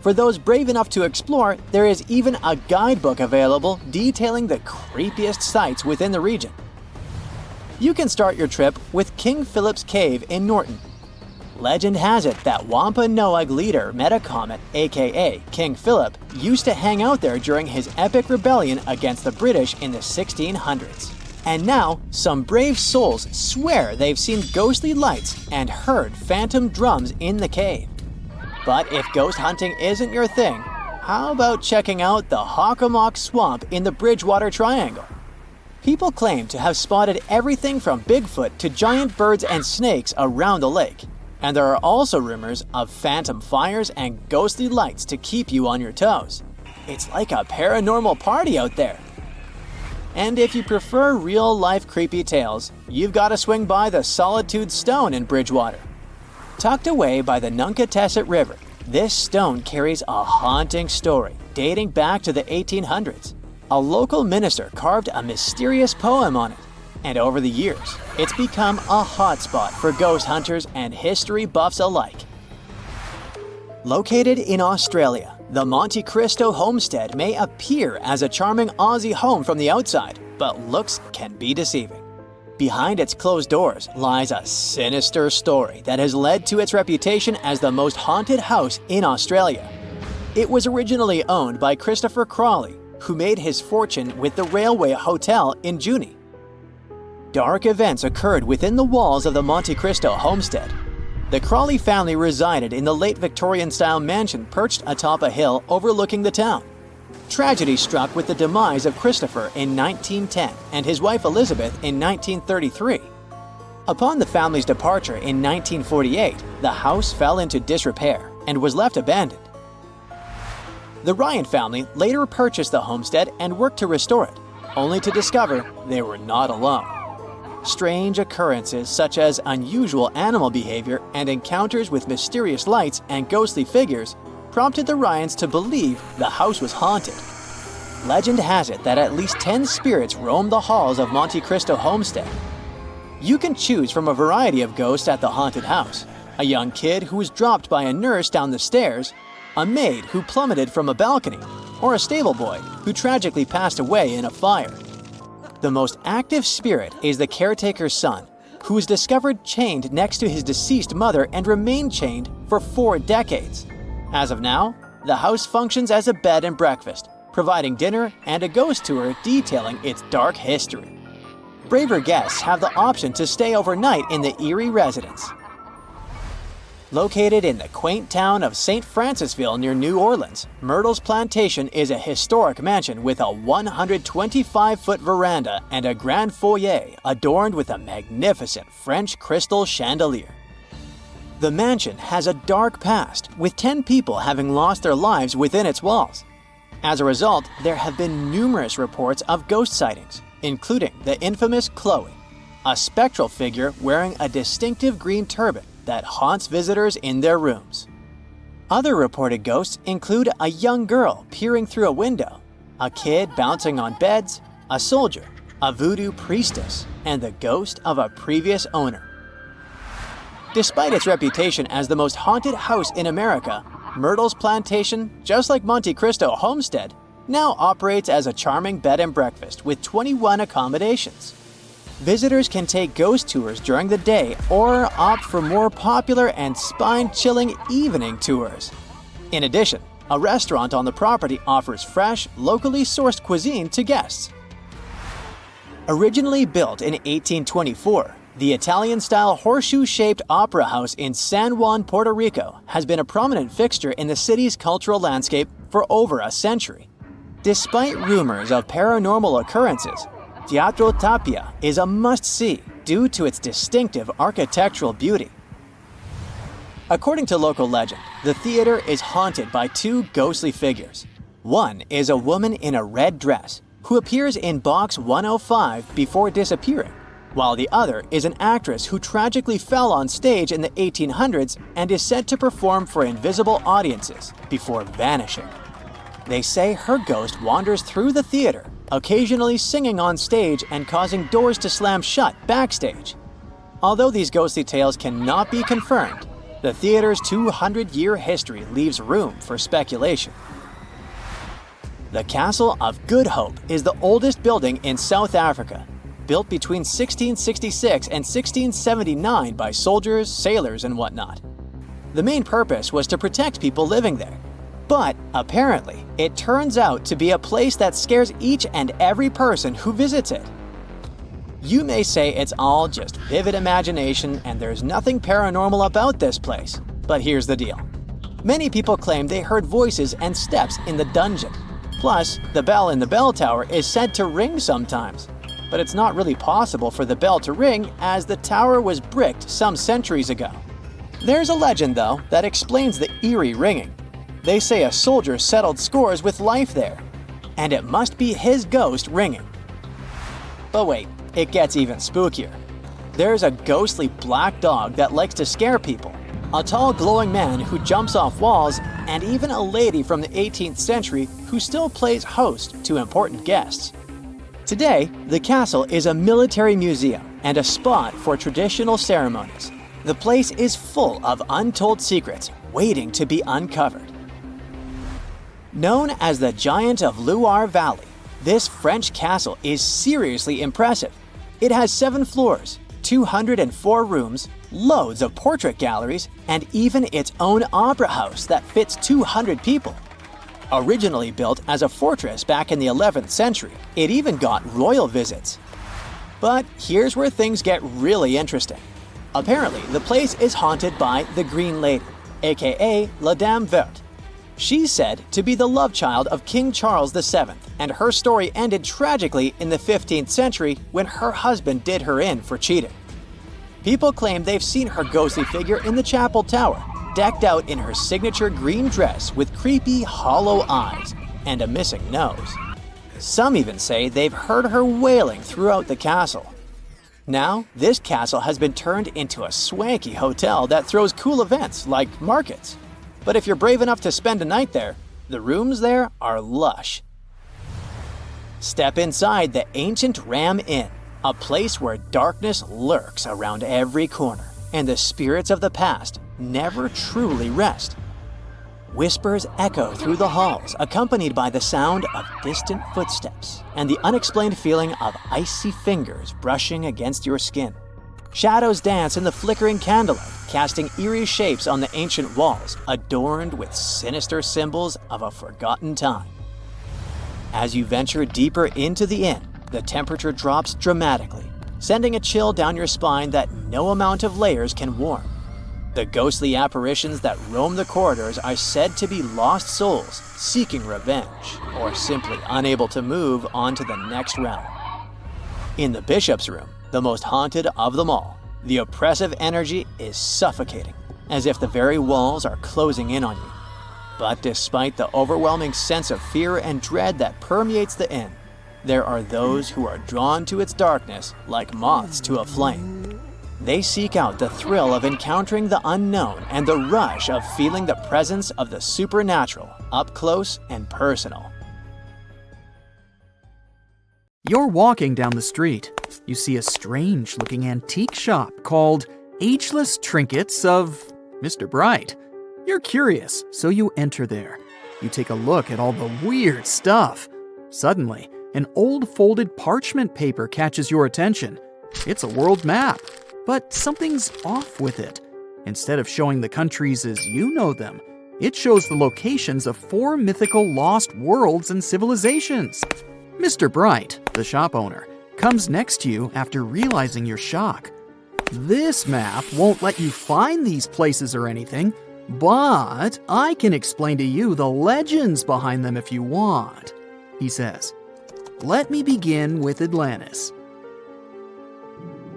For those brave enough to explore, there is even a guidebook available detailing the creepiest sites within the region. You can start your trip with King Philip's Cave in Norton. Legend has it that Wampanoag leader Metacomet, aka King Philip, used to hang out there during his epic rebellion against the British in the 1600s. And now, some brave souls swear they've seen ghostly lights and heard phantom drums in the cave. But if ghost hunting isn't your thing, how about checking out the Hockomock Swamp in the Bridgewater Triangle? People claim to have spotted everything from Bigfoot to giant birds and snakes around the lake. And there are also rumors of phantom fires and ghostly lights to keep you on your toes. It's like a paranormal party out there. And if you prefer real-life creepy tales, you've got to swing by the Solitude Stone in Bridgewater. Tucked away by the Nunkatesset River, this stone carries a haunting story dating back to the 1800s. A local minister carved a mysterious poem on it, and over the years, it's become a hotspot for ghost hunters and history buffs alike. Located in Australia, the Monte Cristo homestead may appear as a charming Aussie home from the outside, but looks can be deceiving. Behind its closed doors lies a sinister story that has led to its reputation as the most haunted house in Australia. It was originally owned by Christopher Crawley, who made his fortune with the Railway Hotel in Junee. Dark events occurred within the walls of the Monte Cristo homestead. The Crawley family resided in the late Victorian-style mansion perched atop a hill overlooking the town. Tragedy struck with the demise of Christopher in 1910 and his wife Elizabeth in 1933. Upon the family's departure in 1948, the house fell into disrepair and was left abandoned. The Ryan family later purchased the homestead and worked to restore it, only to discover they were not alone. Strange occurrences such as unusual animal behavior and encounters with mysterious lights and ghostly figures prompted the Ryans to believe the house was haunted. Legend has it that at least 10 spirits roam the halls of Monte Cristo homestead. You can choose from a variety of ghosts at the haunted house: a young kid who was dropped by a nurse down the stairs, a maid who plummeted from a balcony, or a stable boy who tragically passed away in a fire. The most active spirit is the caretaker's son, who was discovered chained next to his deceased mother and remained chained for 4 decades. As of now, the house functions as a bed and breakfast, providing dinner and a ghost tour detailing its dark history. Braver guests have the option to stay overnight in the eerie residence. Located in the quaint town of St. Francisville near New Orleans, Myrtle's Plantation is a historic mansion with a 125-foot veranda and a grand foyer adorned with a magnificent French crystal chandelier. The mansion has a dark past, with 10 people having lost their lives within its walls. As a result, there have been numerous reports of ghost sightings, including the infamous Chloe, a spectral figure wearing a distinctive green turban that haunts visitors in their rooms. Other reported ghosts include a young girl peering through a window, a kid bouncing on beds, a soldier, a voodoo priestess, and the ghost of a previous owner. Despite its reputation as the most haunted house in America, Myrtle's Plantation, just like Monte Cristo Homestead, now operates as a charming bed and breakfast with 21 accommodations. Visitors can take ghost tours during the day or opt for more popular and spine-chilling evening tours. In addition, a restaurant on the property offers fresh, locally sourced cuisine to guests. Originally built in 1824, the Italian-style horseshoe-shaped opera house in San Juan, Puerto Rico has been a prominent fixture in the city's cultural landscape for over a century. Despite rumors of paranormal occurrences, Teatro Tapia is a must-see due to its distinctive architectural beauty. According to local legend, the theater is haunted by 2 ghostly figures. One is a woman in a red dress who appears in box 105 before disappearing, while the other is an actress who tragically fell on stage in the 1800s and is said to perform for invisible audiences before vanishing. They say her ghost wanders through the theater, occasionally singing on stage and causing doors to slam shut backstage. Although these ghostly tales cannot be confirmed, The theater's 200-year history leaves room for speculation. The Castle of Good Hope is the oldest building in South Africa, built between 1666 and 1679 by soldiers, sailors, and whatnot. The main purpose was to protect people living there. But apparently, it turns out to be a place that scares each and every person who visits it. You may say it's all just vivid imagination and there's nothing paranormal about this place, but here's the deal. Many people claim they heard voices and steps in the dungeon. Plus, the bell in the bell tower is said to ring sometimes. But it's not really possible for the bell to ring as the tower was bricked some centuries ago. There's a legend, though, that explains the eerie ringing. They say a soldier settled scores with life there, and it must be his ghost ringing. But wait, it gets even spookier. There's a ghostly black dog that likes to scare people, a tall glowing man who jumps off walls, and even a lady from the 18th century who still plays host to important guests. Today, the castle is a military museum and a spot for traditional ceremonies. The place is full of untold secrets waiting to be uncovered. Known as the Giant of Loire Valley, this French castle is seriously impressive. It has 7 floors, 204 rooms, loads of portrait galleries, and even its own opera house that fits 200 people. Originally built as a fortress back in the 11th century, it even got royal visits. But here's where things get really interesting. Apparently, the place is haunted by the Green Lady, aka La Dame Verte. She's said to be the love child of King Charles VII, and her story ended tragically in the 15th century when her husband did her in for cheating. People claim they've seen her ghostly figure in the chapel tower, decked out in her signature green dress with creepy, hollow eyes and a missing nose. Some even say they've heard her wailing throughout the castle. Now, this castle has been turned into a swanky hotel that throws cool events like markets. But if you're brave enough to spend a night there, the rooms there are lush. Step inside the ancient Ram Inn, a place where darkness lurks around every corner, and the spirits of the past never truly rest. Whispers echo through the halls, accompanied by the sound of distant footsteps and the unexplained feeling of icy fingers brushing against your skin. Shadows dance in the flickering candlelight, casting eerie shapes on the ancient walls, adorned with sinister symbols of a forgotten time. As you venture deeper into the inn, the temperature drops dramatically, sending a chill down your spine that no amount of layers can warm. The ghostly apparitions that roam the corridors are said to be lost souls seeking revenge, or simply unable to move on to the next realm. In the bishop's room, the most haunted of them all, the oppressive energy is suffocating, as if the very walls are closing in on you. But despite the overwhelming sense of fear and dread that permeates the inn, there are those who are drawn to its darkness like moths to a flame. They seek out the thrill of encountering the unknown and the rush of feeling the presence of the supernatural up close and personal. You're walking down the street. You see a strange-looking antique shop called Ageless Trinkets of Mr. Bright. You're curious, so you enter there. You take a look at all the weird stuff. Suddenly, an old folded parchment paper catches your attention. It's a world map, but something's off with it. Instead of showing the countries as you know them, it shows the locations of 4 mythical lost worlds and civilizations. Mr. Bright, the shop owner, comes next to you after realizing your shock. This map won't let you find these places or anything, but I can explain to you the legends behind them if you want, he says. Let me begin with Atlantis.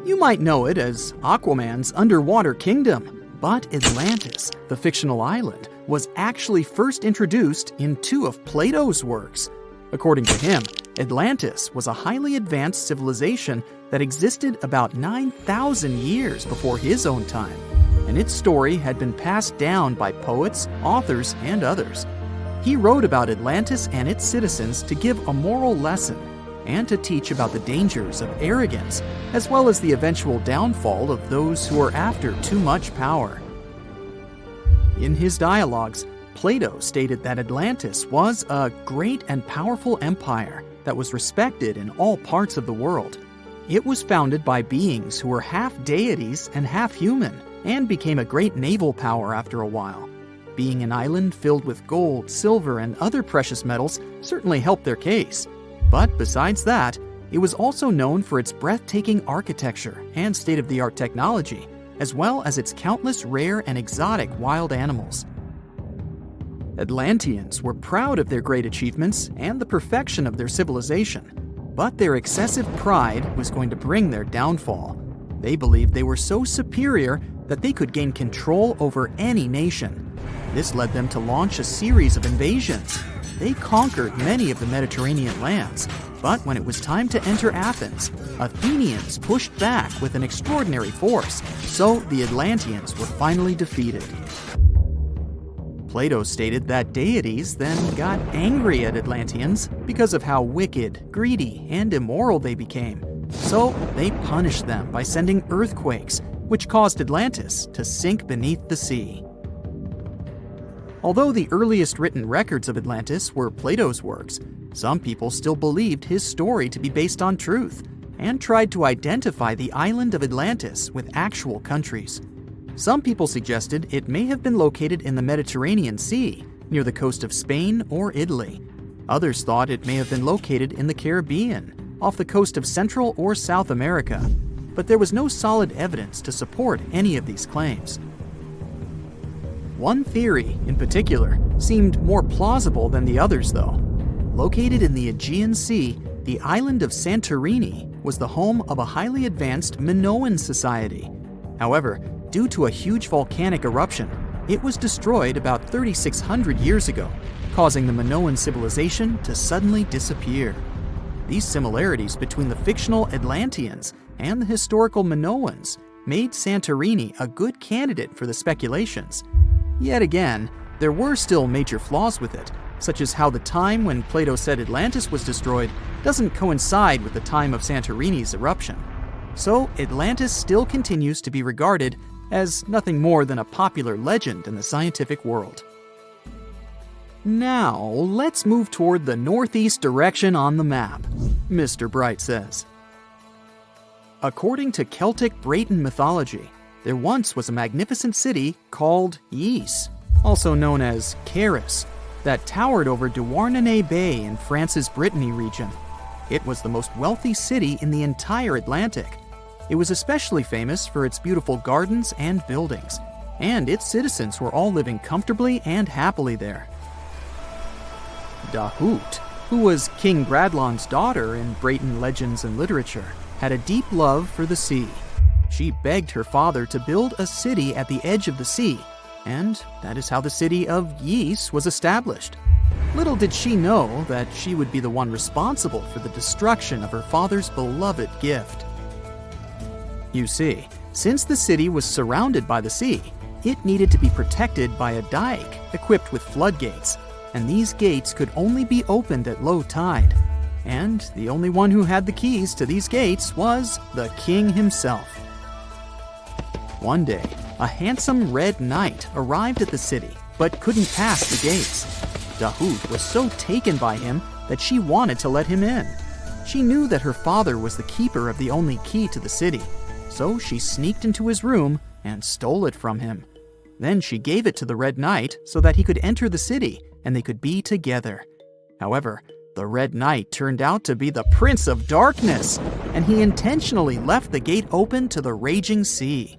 You might know it as Aquaman's underwater kingdom, but Atlantis, the fictional island, was actually first introduced in 2 of Plato's works. According to him, Atlantis was a highly advanced civilization that existed about 9,000 years before his own time, and its story had been passed down by poets, authors, and others. He wrote about Atlantis and its citizens to give a moral lesson and to teach about the dangers of arrogance, as well as the eventual downfall of those who are after too much power. In his dialogues, Plato stated that Atlantis was a great and powerful empire that was respected in all parts of the world. It was founded by beings who were half deities and half human, and became a great naval power after a while. Being an island filled with gold, silver, and other precious metals certainly helped their case. But besides that, it was also known for its breathtaking architecture and state-of-the-art technology, as well as its countless rare and exotic wild animals. Atlanteans were proud of their great achievements and the perfection of their civilization, but their excessive pride was going to bring their downfall. They believed they were so superior that they could gain control over any nation. This led them to launch a series of invasions. They conquered many of the Mediterranean lands, but when it was time to enter Athens, Athenians pushed back with an extraordinary force, so the Atlanteans were finally defeated. Plato stated that deities then got angry at Atlanteans because of how wicked, greedy, and immoral they became. So they punished them by sending earthquakes, which caused Atlantis to sink beneath the sea. Although the earliest written records of Atlantis were Plato's works, some people still believed his story to be based on truth, and tried to identify the island of Atlantis with actual countries. Some people suggested it may have been located in the Mediterranean Sea, near the coast of Spain or Italy. Others thought it may have been located in the Caribbean, off the coast of Central or South America, but there was no solid evidence to support any of these claims. One theory, in particular, seemed more plausible than the others, though. Located in the Aegean Sea, the island of Santorini was the home of a highly advanced Minoan society. However, due to a huge volcanic eruption, it was destroyed about 3,600 years ago, causing the Minoan civilization to suddenly disappear. These similarities between the fictional Atlanteans and the historical Minoans made Santorini a good candidate for the speculations. Yet again, there were still major flaws with it, such as how the time when Plato said Atlantis was destroyed doesn't coincide with the time of Santorini's eruption. So Atlantis still continues to be regarded as nothing more than a popular legend in the scientific world. Now, let's move toward the northeast direction on the map, Mr. Bright says. According to Celtic Breton mythology, there once was a magnificent city called Ys, also known as Caris, that towered over Douarnenez Bay in France's Brittany region. It was the most wealthy city in the entire Atlantic. It was especially famous for its beautiful gardens and buildings, and its citizens were all living comfortably and happily there. Dahut, who was King Bradlon's daughter in Breton legends and literature, had a deep love for the sea. She begged her father to build a city at the edge of the sea, and that is how the city of Ys was established. Little did she know that she would be the one responsible for the destruction of her father's beloved gift. You see, since the city was surrounded by the sea, it needed to be protected by a dike equipped with floodgates, and these gates could only be opened at low tide. And the only one who had the keys to these gates was the king himself. One day, a handsome red knight arrived at the city, but couldn't pass the gates. Dahut was so taken by him that she wanted to let him in. She knew that her father was the keeper of the only key to the city, so she sneaked into his room and stole it from him. Then she gave it to the Red Knight so that he could enter the city and they could be together. However, the Red Knight turned out to be the Prince of Darkness, and he intentionally left the gate open to the raging sea.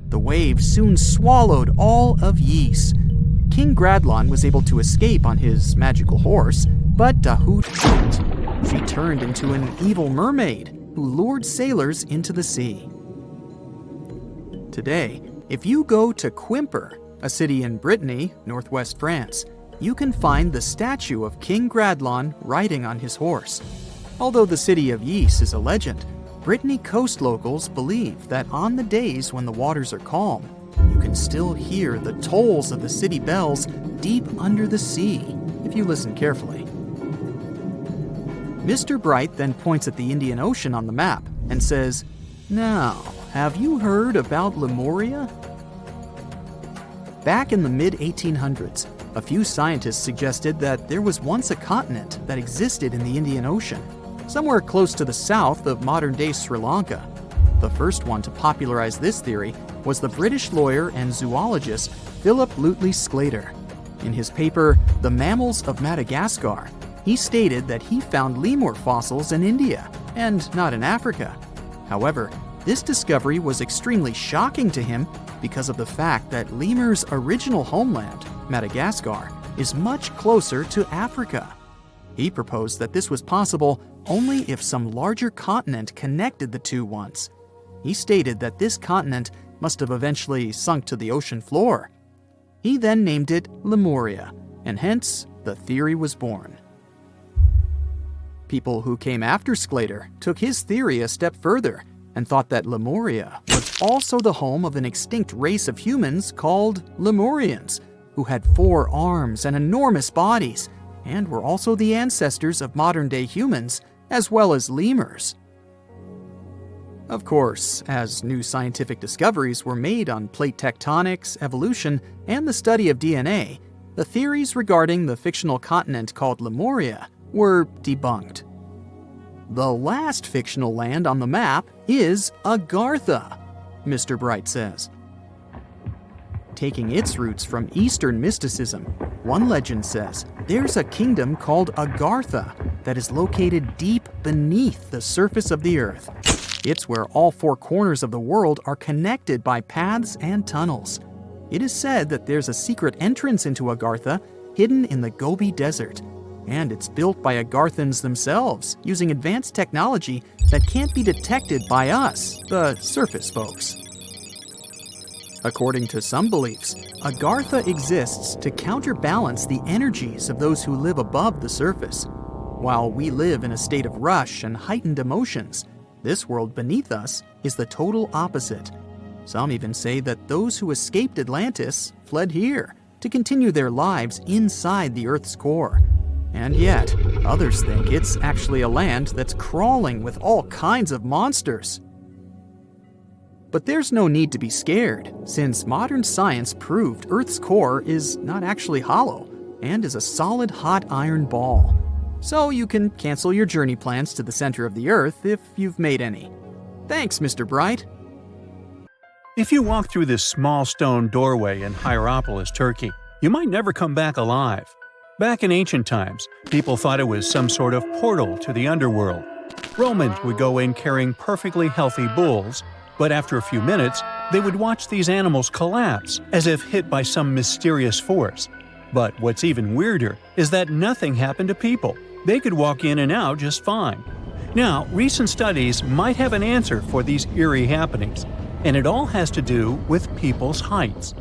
The waves soon swallowed all of Ys. King Gradlon was able to escape on his magical horse, but Dahut couldn't. She turned into an evil mermaid who lured sailors into the sea. Today, if you go to Quimper, a city in Brittany, northwest France, you can find the statue of King Gradlon riding on his horse. Although the city of Ys is a legend, Brittany coast locals believe that on the days when the waters are calm, you can still hear the tolls of the city bells deep under the sea, if you listen carefully. Mr. Bright then points at the Indian Ocean on the map and says, "Now, have you heard about Lemuria?" Back in the mid-1800s, a few scientists suggested that there was once a continent that existed in the Indian Ocean, somewhere close to the south of modern-day Sri Lanka. The first one to popularize this theory was the British lawyer and zoologist Philip Lutley Sclater. In his paper, The Mammals of Madagascar, he stated that he found lemur fossils in India and not in Africa. However, this discovery was extremely shocking to him because of the fact that lemurs' original homeland, Madagascar, is much closer to Africa. He proposed that this was possible only if some larger continent connected the two once. He stated that this continent must have eventually sunk to the ocean floor. He then named it Lemuria, and hence the theory was born. People who came after Sclater took his theory a step further and thought that Lemuria was also the home of an extinct race of humans called Lemurians, who had 4 arms and enormous bodies, and were also the ancestors of modern-day humans, as well as lemurs. Of course, as new scientific discoveries were made on plate tectonics, evolution, and the study of DNA, the theories regarding the fictional continent called Lemuria were debunked. The last fictional land on the map is Agartha, Mr. Bright says. Taking its roots from Eastern mysticism, one legend says there's a kingdom called Agartha that is located deep beneath the surface of the earth. It's where all 4 corners of the world are connected by paths and tunnels. It is said that there's a secret entrance into Agartha hidden in the Gobi Desert, and it's built by Agarthans themselves using advanced technology that can't be detected by us, the surface folks. According to some beliefs, Agartha exists to counterbalance the energies of those who live above the surface. While we live in a state of rush and heightened emotions, this world beneath us is the total opposite. Some even say that those who escaped Atlantis fled here to continue their lives inside the Earth's core. And yet, others think it's actually a land that's crawling with all kinds of monsters. But there's no need to be scared, since modern science proved Earth's core is not actually hollow and is a solid hot iron ball. So you can cancel your journey plans to the center of the Earth if you've made any. Thanks, Mr. Bright. If you walk through this small stone doorway in Hierapolis, Turkey, you might never come back alive. Back in ancient times, people thought it was some sort of portal to the underworld. Romans would go in carrying perfectly healthy bulls, but after a few minutes, they would watch these animals collapse as if hit by some mysterious force. But what's even weirder is that nothing happened to people. They could walk in and out just fine. Now, recent studies might have an answer for these eerie happenings, and it all has to do with people's heights.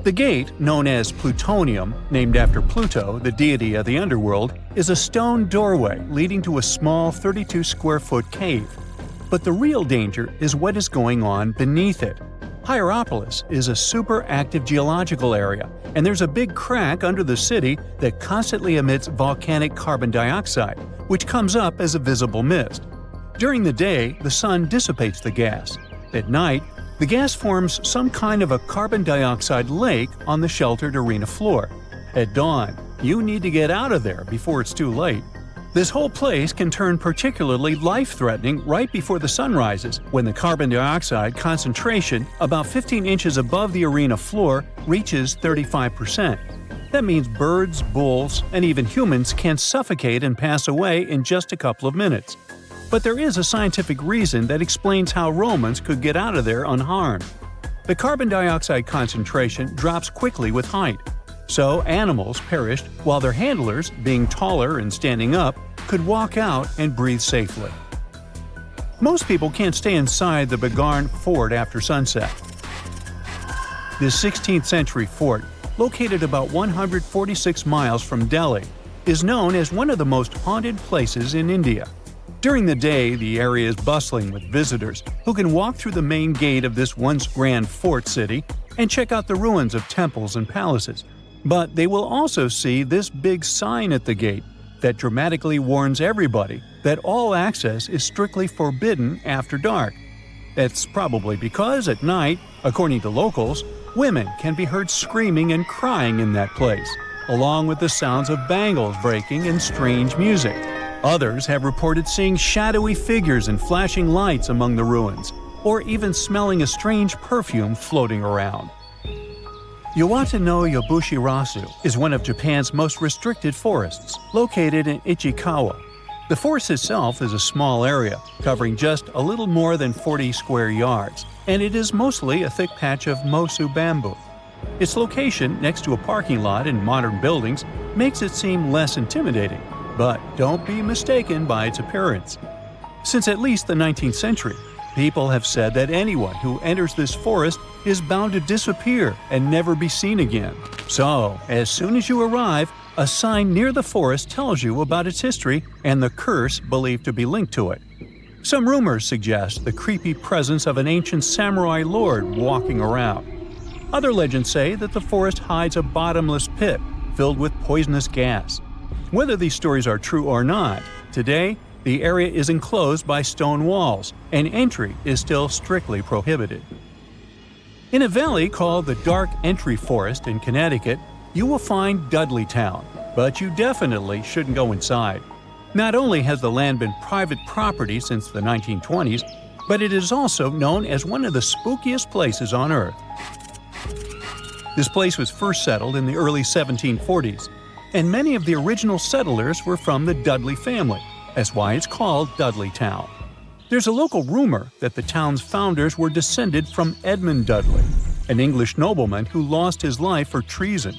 The gate, known as Plutonium, named after Pluto, the deity of the underworld, is a stone doorway leading to a small 32-square-foot cave. But the real danger is what is going on beneath it. Hierapolis is a super active geological area, and there's a big crack under the city that constantly emits volcanic carbon dioxide, which comes up as a visible mist. During the day, the sun dissipates the gas. At night, the gas forms some kind of a carbon dioxide lake on the sheltered arena floor. At dawn, you need to get out of there before it's too late. This whole place can turn particularly life-threatening right before the sun rises, when the carbon dioxide concentration, about 15 inches above the arena floor, reaches 35%. That means birds, bulls, and even humans can suffocate and pass away in just a couple of minutes. But there is a scientific reason that explains how Romans could get out of there unharmed. The carbon dioxide concentration drops quickly with height. So animals perished while their handlers, being taller and standing up, could walk out and breathe safely. Most people can't stay inside the Bagarn fort after sunset. This 16th century fort, located about 146 miles from Delhi, is known as one of the most haunted places in India. During the day, the area is bustling with visitors who can walk through the main gate of this once grand fort city and check out the ruins of temples and palaces. But they will also see this big sign at the gate that dramatically warns everybody that all access is strictly forbidden after dark. That's probably because at night, according to locals, Women can be heard screaming and crying in that place, along with the sounds of bangles breaking and strange music. Others have reported seeing shadowy figures and flashing lights among the ruins, or even smelling a strange perfume floating around. Yawata no Yabushirasu is one of Japan's most restricted forests, located in Ichikawa. The forest itself is a small area, covering just a little more than 40 square yards, and it is mostly a thick patch of mosu bamboo. Its location next to a parking lot and modern buildings makes it seem less intimidating, but don't be mistaken by its appearance. Since at least the 19th century, people have said that anyone who enters this forest is bound to disappear and never be seen again. So, as soon as you arrive, a sign near the forest tells you about its history and the curse believed to be linked to it. Some rumors suggest the creepy presence of an ancient samurai lord walking around. Other legends say that the forest hides a bottomless pit filled with poisonous gas. Whether these stories are true or not, today the area is enclosed by stone walls, and entry is still strictly prohibited. In a valley called the Dark Entry Forest in Connecticut, you will find Dudleytown, but you definitely shouldn't go inside. Not only has the land been private property since the 1920s, but it is also known as one of the spookiest places on Earth. This place was first settled in the early 1740s, and many of the original settlers were from the Dudley family. That's why it's called Dudleytown. There's a local rumor that the town's founders were descended from Edmund Dudley, an English nobleman who lost his life for treason.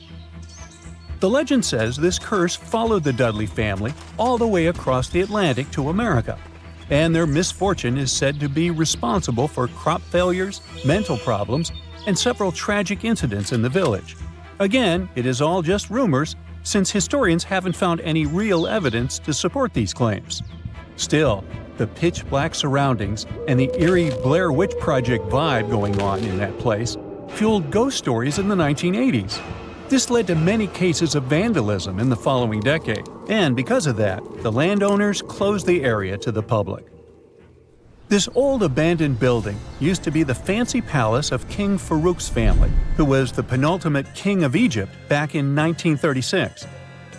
The legend says this curse followed the Dudley family all the way across the Atlantic to America, and their misfortune is said to be responsible for crop failures, mental problems, and several tragic incidents in the village. Again, it is all just rumors, since historians haven't found any real evidence to support these claims. Still, the pitch-black surroundings and the eerie Blair Witch Project vibe going on in that place fueled ghost stories in the 1980s. This led to many cases of vandalism in the following decade, and because of that, the landowners closed the area to the public. This old abandoned building used to be the fancy palace of King Farouk's family, who was the penultimate king of Egypt back in 1936.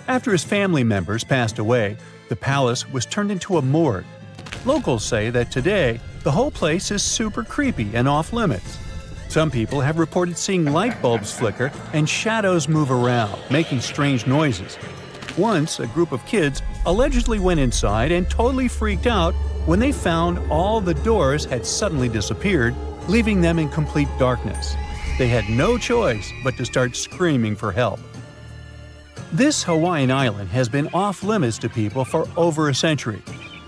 After his family members passed away, the palace was turned into a morgue. Locals say that today, the whole place is super creepy and off-limits. Some people have reported seeing light bulbs flicker and shadows move around, making strange noises. Once, a group of kids allegedly went inside and totally freaked out when they found all the doors had suddenly disappeared, leaving them in complete darkness. They had no choice but to start screaming for help. This Hawaiian island has been off-limits to people for over a century.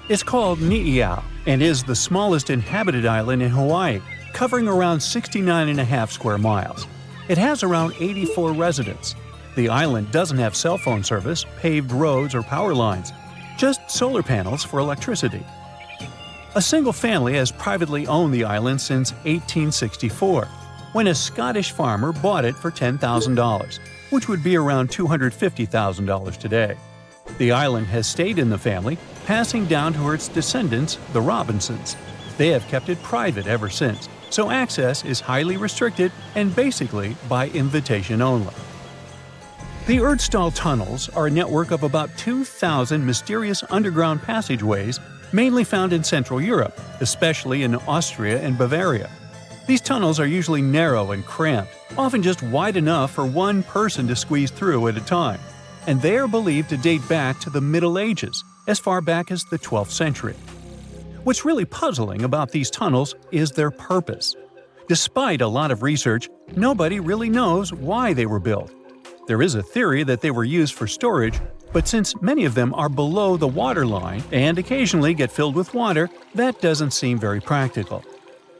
It's called Ni'iau and is the smallest inhabited island in Hawaii, covering around 69.5 square miles. It has around 84 residents. The island doesn't have cell phone service, paved roads, or power lines, just solar panels for electricity. A single family has privately owned the island since 1864, when a Scottish farmer bought it for $10,000, which would be around $250,000 today. The island has stayed in the family, passing down to its descendants, the Robinsons. They have kept it private ever since, so access is highly restricted and basically by invitation only. The Erdstall tunnels are a network of about 2,000 mysterious underground passageways mainly found in Central Europe, especially in Austria and Bavaria. These tunnels are usually narrow and cramped, often just wide enough for one person to squeeze through at a time, and they are believed to date back to the Middle Ages, as far back as the 12th century. What's really puzzling about these tunnels is their purpose. Despite a lot of research, nobody really knows why they were built. There is a theory that they were used for storage, but since many of them are below the waterline and occasionally get filled with water, that doesn't seem very practical.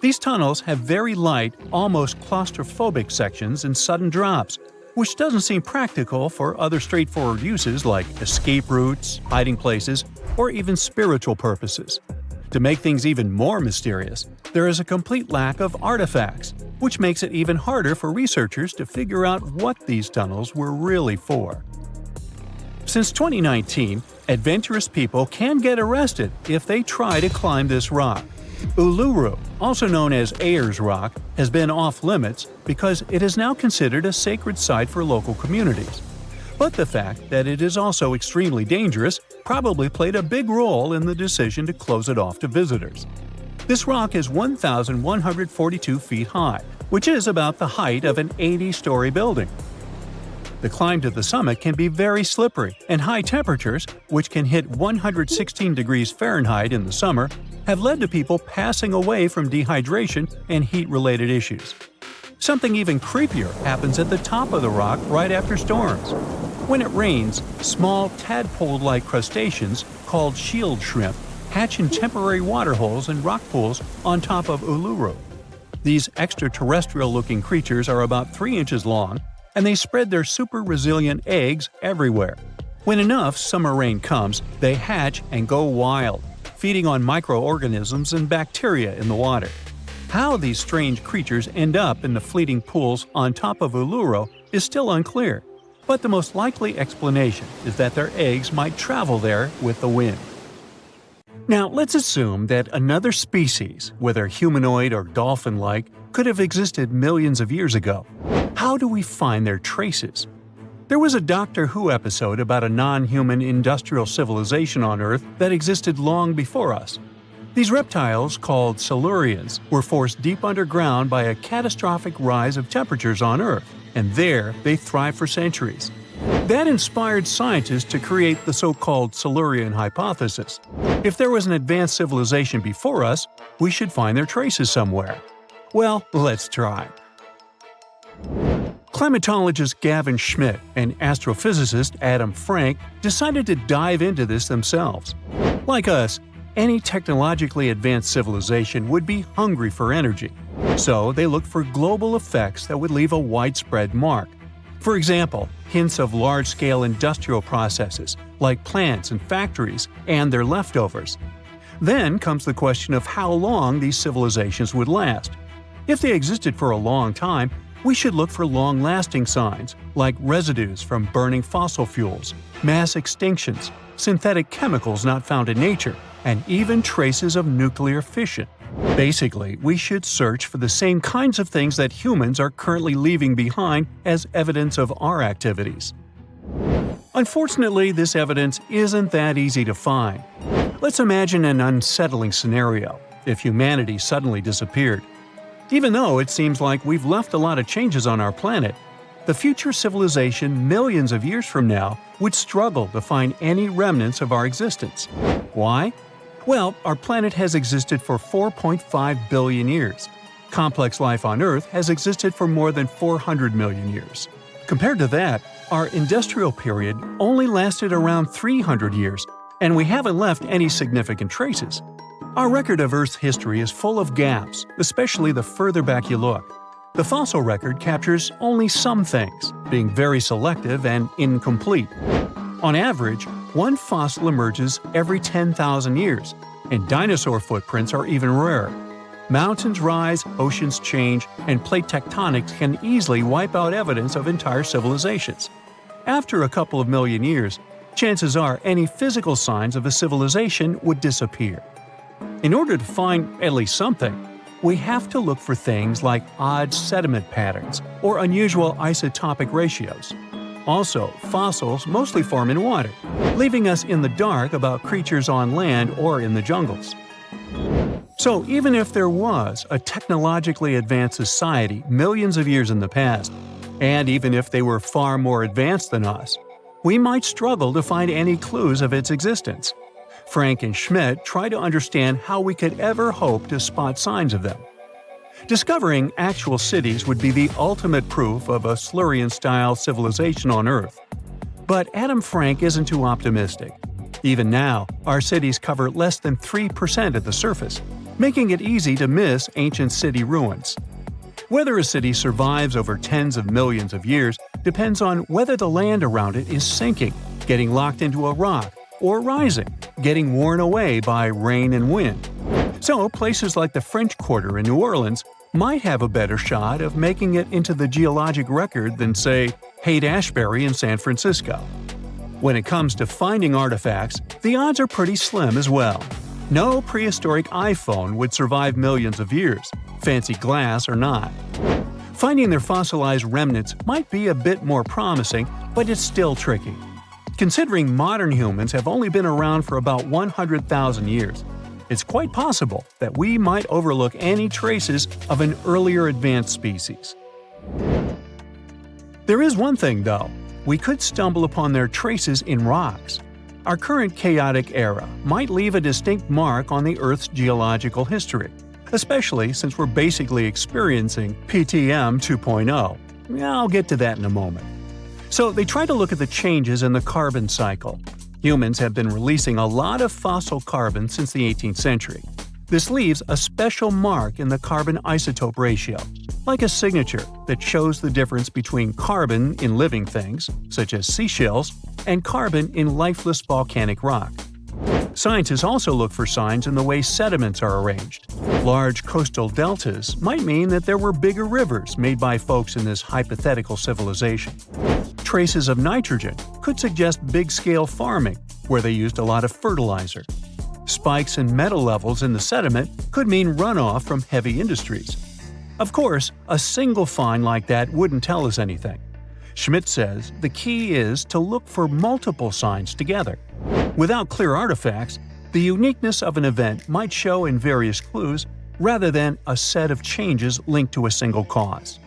These tunnels have very light, almost claustrophobic sections and sudden drops, which doesn't seem practical for other straightforward uses like escape routes, hiding places, or even spiritual purposes. To make things even more mysterious, there is a complete lack of artifacts, which makes it even harder for researchers to figure out what these tunnels were really for. Since 2019, adventurous people can get arrested if they try to climb this rock. Uluru, also known as Ayers Rock, has been off-limits because it is now considered a sacred site for local communities. But the fact that it is also extremely dangerous probably played a big role in the decision to close it off to visitors. This rock is 1,142 feet high, which is about the height of an 80-story building. The climb to the summit can be very slippery, and high temperatures, which can hit 116 degrees Fahrenheit in the summer, have led to people passing away from dehydration and heat-related issues. Something even creepier happens at the top of the rock right after storms. When it rains, small tadpole-like crustaceans called shield shrimp hatch in temporary waterholes and rock pools on top of Uluru. These extraterrestrial-looking creatures are about 3 inches long, and they spread their super-resilient eggs everywhere. When enough summer rain comes, they hatch and go wild, feeding on microorganisms and bacteria in the water. How these strange creatures end up in the fleeting pools on top of Uluru is still unclear, but the most likely explanation is that their eggs might travel there with the wind. Now, let's assume that another species, whether humanoid or dolphin-like, could have existed millions of years ago. How do we find their traces? There was a Doctor Who episode about a non-human industrial civilization on Earth that existed long before us. These reptiles, called Silurians, were forced deep underground by a catastrophic rise of temperatures on Earth, and there they thrived for centuries. That inspired scientists to create the so-called Silurian hypothesis. If there was an advanced civilization before us, we should find their traces somewhere. Well, let's try. Climatologist Gavin Schmidt and astrophysicist Adam Frank decided to dive into this themselves. Like us, any technologically advanced civilization would be hungry for energy, so they looked for global effects that would leave a widespread mark. For example, hints of large-scale industrial processes, like plants and factories, and their leftovers. Then comes the question of how long these civilizations would last. If they existed for a long time, we should look for long-lasting signs, like residues from burning fossil fuels, mass extinctions, synthetic chemicals not found in nature, and even traces of nuclear fission. Basically, we should search for the same kinds of things that humans are currently leaving behind as evidence of our activities. Unfortunately, this evidence isn't that easy to find. Let's imagine an unsettling scenario if humanity suddenly disappeared. Even though it seems like we've left a lot of changes on our planet, the future civilization millions of years from now would struggle to find any remnants of our existence. Why? Well, our planet has existed for 4.5 billion years. Complex life on Earth has existed for more than 400 million years. Compared to that, our industrial period only lasted around 300 years, and we haven't left any significant traces. Our record of Earth's history is full of gaps, especially the further back you look. The fossil record captures only some things, being very selective and incomplete. On average, one fossil emerges every 10,000 years, and dinosaur footprints are even rarer. Mountains rise, oceans change, and plate tectonics can easily wipe out evidence of entire civilizations. After a couple of million years, chances are any physical signs of a civilization would disappear. In order to find at least something, we have to look for things like odd sediment patterns or unusual isotopic ratios. Also, fossils mostly form in water, leaving us in the dark about creatures on land or in the jungles. So even if there was a technologically advanced society millions of years in the past, and even if they were far more advanced than us, we might struggle to find any clues of its existence. Frank and Schmidt try to understand how we could ever hope to spot signs of them. Discovering actual cities would be the ultimate proof of a Silurian-style civilization on Earth. But Adam Frank isn't too optimistic. Even now, our cities cover less than 3% of the surface, making it easy to miss ancient city ruins. Whether a city survives over tens of millions of years depends on whether the land around it is sinking, getting locked into a rock, or rising, getting worn away by rain and wind. So places like the French Quarter in New Orleans might have a better shot of making it into the geologic record than, say, Haight-Ashbury in San Francisco. When it comes to finding artifacts, the odds are pretty slim as well. No prehistoric iPhone would survive millions of years, fancy glass or not. Finding their fossilized remnants might be a bit more promising, but it's still tricky. Considering modern humans have only been around for about 100,000 years, it's quite possible that we might overlook any traces of an earlier advanced species. There is one thing, though. We could stumble upon their traces in rocks. Our current chaotic era might leave a distinct mark on the Earth's geological history, especially since we're basically experiencing PTM 2.0. I'll get to that in a moment. So they try to look at the changes in the carbon cycle. Humans have been releasing a lot of fossil carbon since the 18th century. This leaves a special mark in the carbon isotope ratio, like a signature that shows the difference between carbon in living things, such as seashells, and carbon in lifeless volcanic rock. Scientists also look for signs in the way sediments are arranged. Large coastal deltas might mean that there were bigger rivers made by folks in this hypothetical civilization. Traces of nitrogen could suggest big-scale farming, where they used a lot of fertilizer. Spikes in metal levels in the sediment could mean runoff from heavy industries. Of course, a single find like that wouldn't tell us anything. Schmidt says the key is to look for multiple signs together. Without clear artifacts, the uniqueness of an event might show in various clues rather than a set of changes linked to a single cause.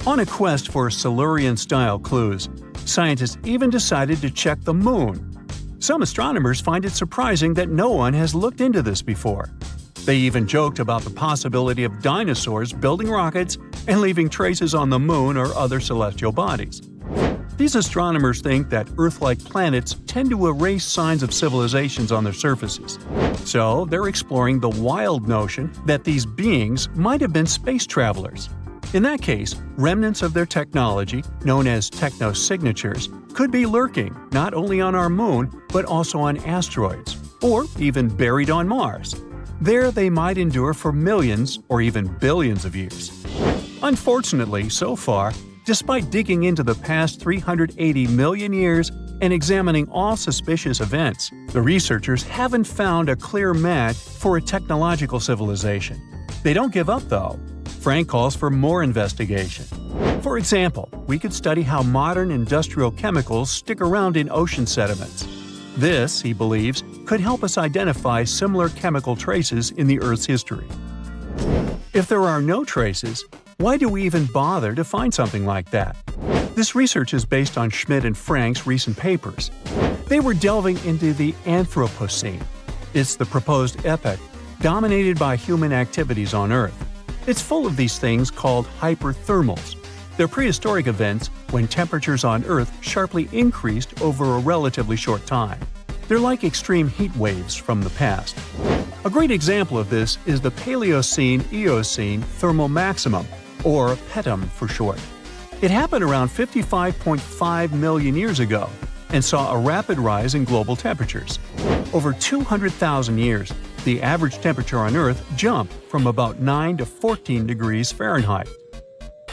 On a quest for Silurian-style clues, scientists even decided to check the Moon. Some astronomers find it surprising that no one has looked into this before. They even joked about the possibility of dinosaurs building rockets and leaving traces on the Moon or other celestial bodies. These astronomers think that Earth-like planets tend to erase signs of civilizations on their surfaces. So they're exploring the wild notion that these beings might have been space travelers. In that case, remnants of their technology, known as technosignatures, could be lurking not only on our Moon but also on asteroids, or even buried on Mars. There they might endure for millions or even billions of years. Unfortunately, so far, despite digging into the past 380 million years and examining all suspicious events, the researchers haven't found a clear match for a technological civilization. They don't give up, though. Frank calls for more investigation. For example, we could study how modern industrial chemicals stick around in ocean sediments. This, he believes, could help us identify similar chemical traces in the Earth's history. If there are no traces, why do we even bother to find something like that? This research is based on Schmidt and Frank's recent papers. They were delving into the Anthropocene. It's the proposed epoch dominated by human activities on Earth. It's full of these things called hyperthermals. They're prehistoric events when temperatures on Earth sharply increased over a relatively short time. They're like extreme heat waves from the past. A great example of this is the Paleocene-Eocene thermal maximum, or PETM for short. It happened around 55.5 million years ago and saw a rapid rise in global temperatures. Over 200,000 years, the average temperature on Earth jumped from about 9 to 14 degrees Fahrenheit.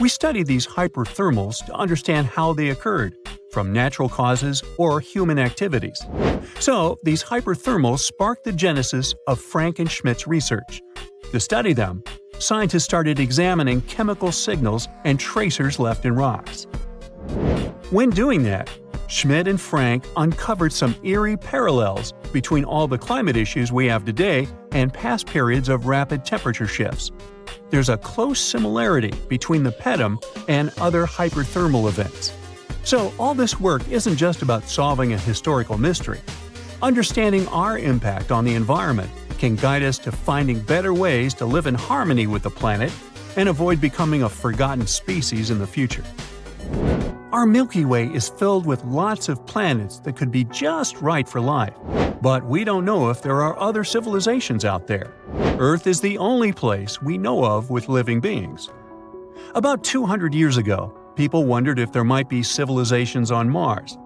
We studied these hyperthermals to understand how they occurred, from natural causes or human activities. So, these hyperthermals sparked the genesis of Frank and Schmidt's research. To study them, scientists started examining chemical signals and tracers left in rocks. When doing that, Schmidt and Frank uncovered some eerie parallels between all the climate issues we have today and past periods of rapid temperature shifts. There's a close similarity between the PETM and other hyperthermal events. So all this work isn't just about solving a historical mystery. Understanding our impact on the environment can guide us to finding better ways to live in harmony with the planet and avoid becoming a forgotten species in the future. Our Milky Way is filled with lots of planets that could be just right for life, but we don't know if there are other civilizations out there. Earth is the only place we know of with living beings. About 200 years ago, people wondered if there might be civilizations on Mars.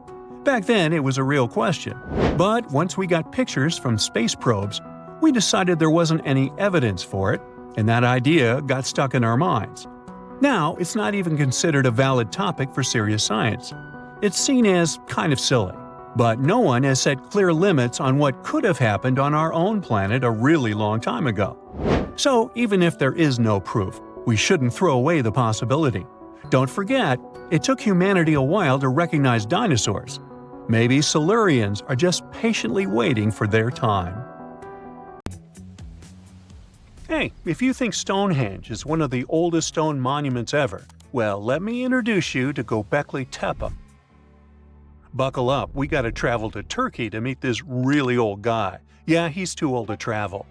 Back then, it was a real question. But once we got pictures from space probes, we decided there wasn't any evidence for it, and that idea got stuck in our minds. Now, it's not even considered a valid topic for serious science. It's seen as kind of silly. But no one has set clear limits on what could have happened on our own planet a really long time ago. So even if there is no proof, we shouldn't throw away the possibility. Don't forget, it took humanity a while to recognize dinosaurs. Maybe Silurians are just patiently waiting for their time. Hey, if you think Stonehenge is one of the oldest stone monuments ever, well, let me introduce you to Göbekli Tepe. Buckle up, we gotta travel to Turkey to meet this really old guy. Yeah, he's too old to travel.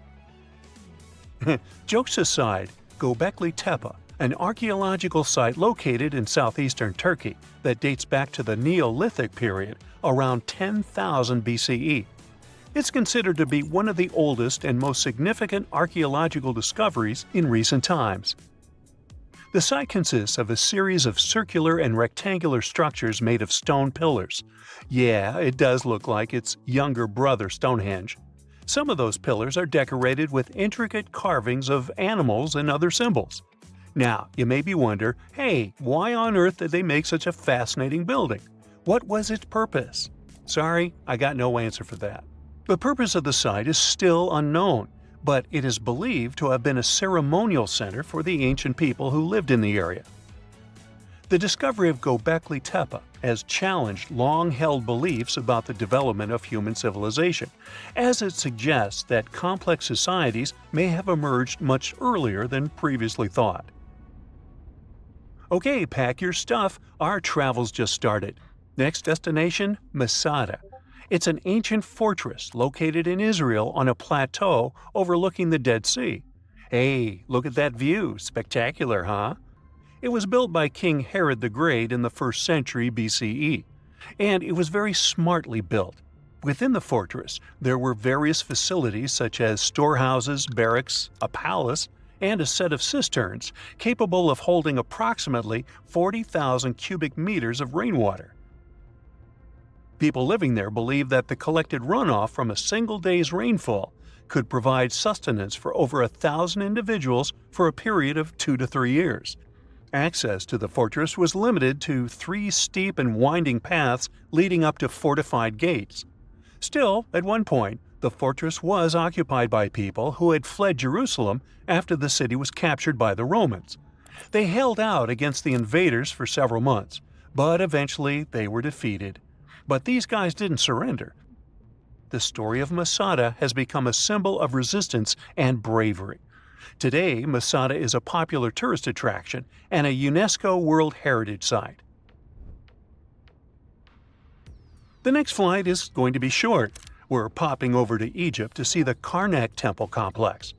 Jokes aside, Göbekli Tepe, an archaeological site located in southeastern Turkey that dates back to the Neolithic period around 10,000 BCE. It's considered to be one of the oldest and most significant archaeological discoveries in recent times. The site consists of a series of circular and rectangular structures made of stone pillars. Yeah, it does look like its younger brother Stonehenge. Some of those pillars are decorated with intricate carvings of animals and other symbols. Now, you maybe wonder, hey, why on earth did they make such a fascinating building? What was its purpose? Sorry, I got no answer for that. The purpose of the site is still unknown, but it is believed to have been a ceremonial center for the ancient people who lived in the area. The discovery of Göbekli Tepe has challenged long-held beliefs about the development of human civilization, as it suggests that complex societies may have emerged much earlier than previously thought. Okay, pack your stuff, our travels just started. Next destination, Masada. It's an ancient fortress located in Israel on a plateau overlooking the Dead Sea. Hey, look at that view, spectacular, huh? It was built by King Herod the Great in the 1st century BCE, and it was very smartly built. Within the fortress, there were various facilities such as storehouses, barracks, a palace, and a set of cisterns capable of holding approximately 40,000 cubic meters of rainwater. People living there believed that the collected runoff from a single day's rainfall could provide sustenance for over 1,000 individuals for a period of 2 to 3 years. Access to the fortress was limited to 3 steep and winding paths leading up to fortified gates. Still, at one point, the fortress was occupied by people who had fled Jerusalem after the city was captured by the Romans. They held out against the invaders for several months, but eventually they were defeated. But these guys didn't surrender. The story of Masada has become a symbol of resistance and bravery. Today, Masada is a popular tourist attraction and a UNESCO World Heritage Site. The next flight is going to be short. We're popping over to Egypt to see the Karnak Temple Complex.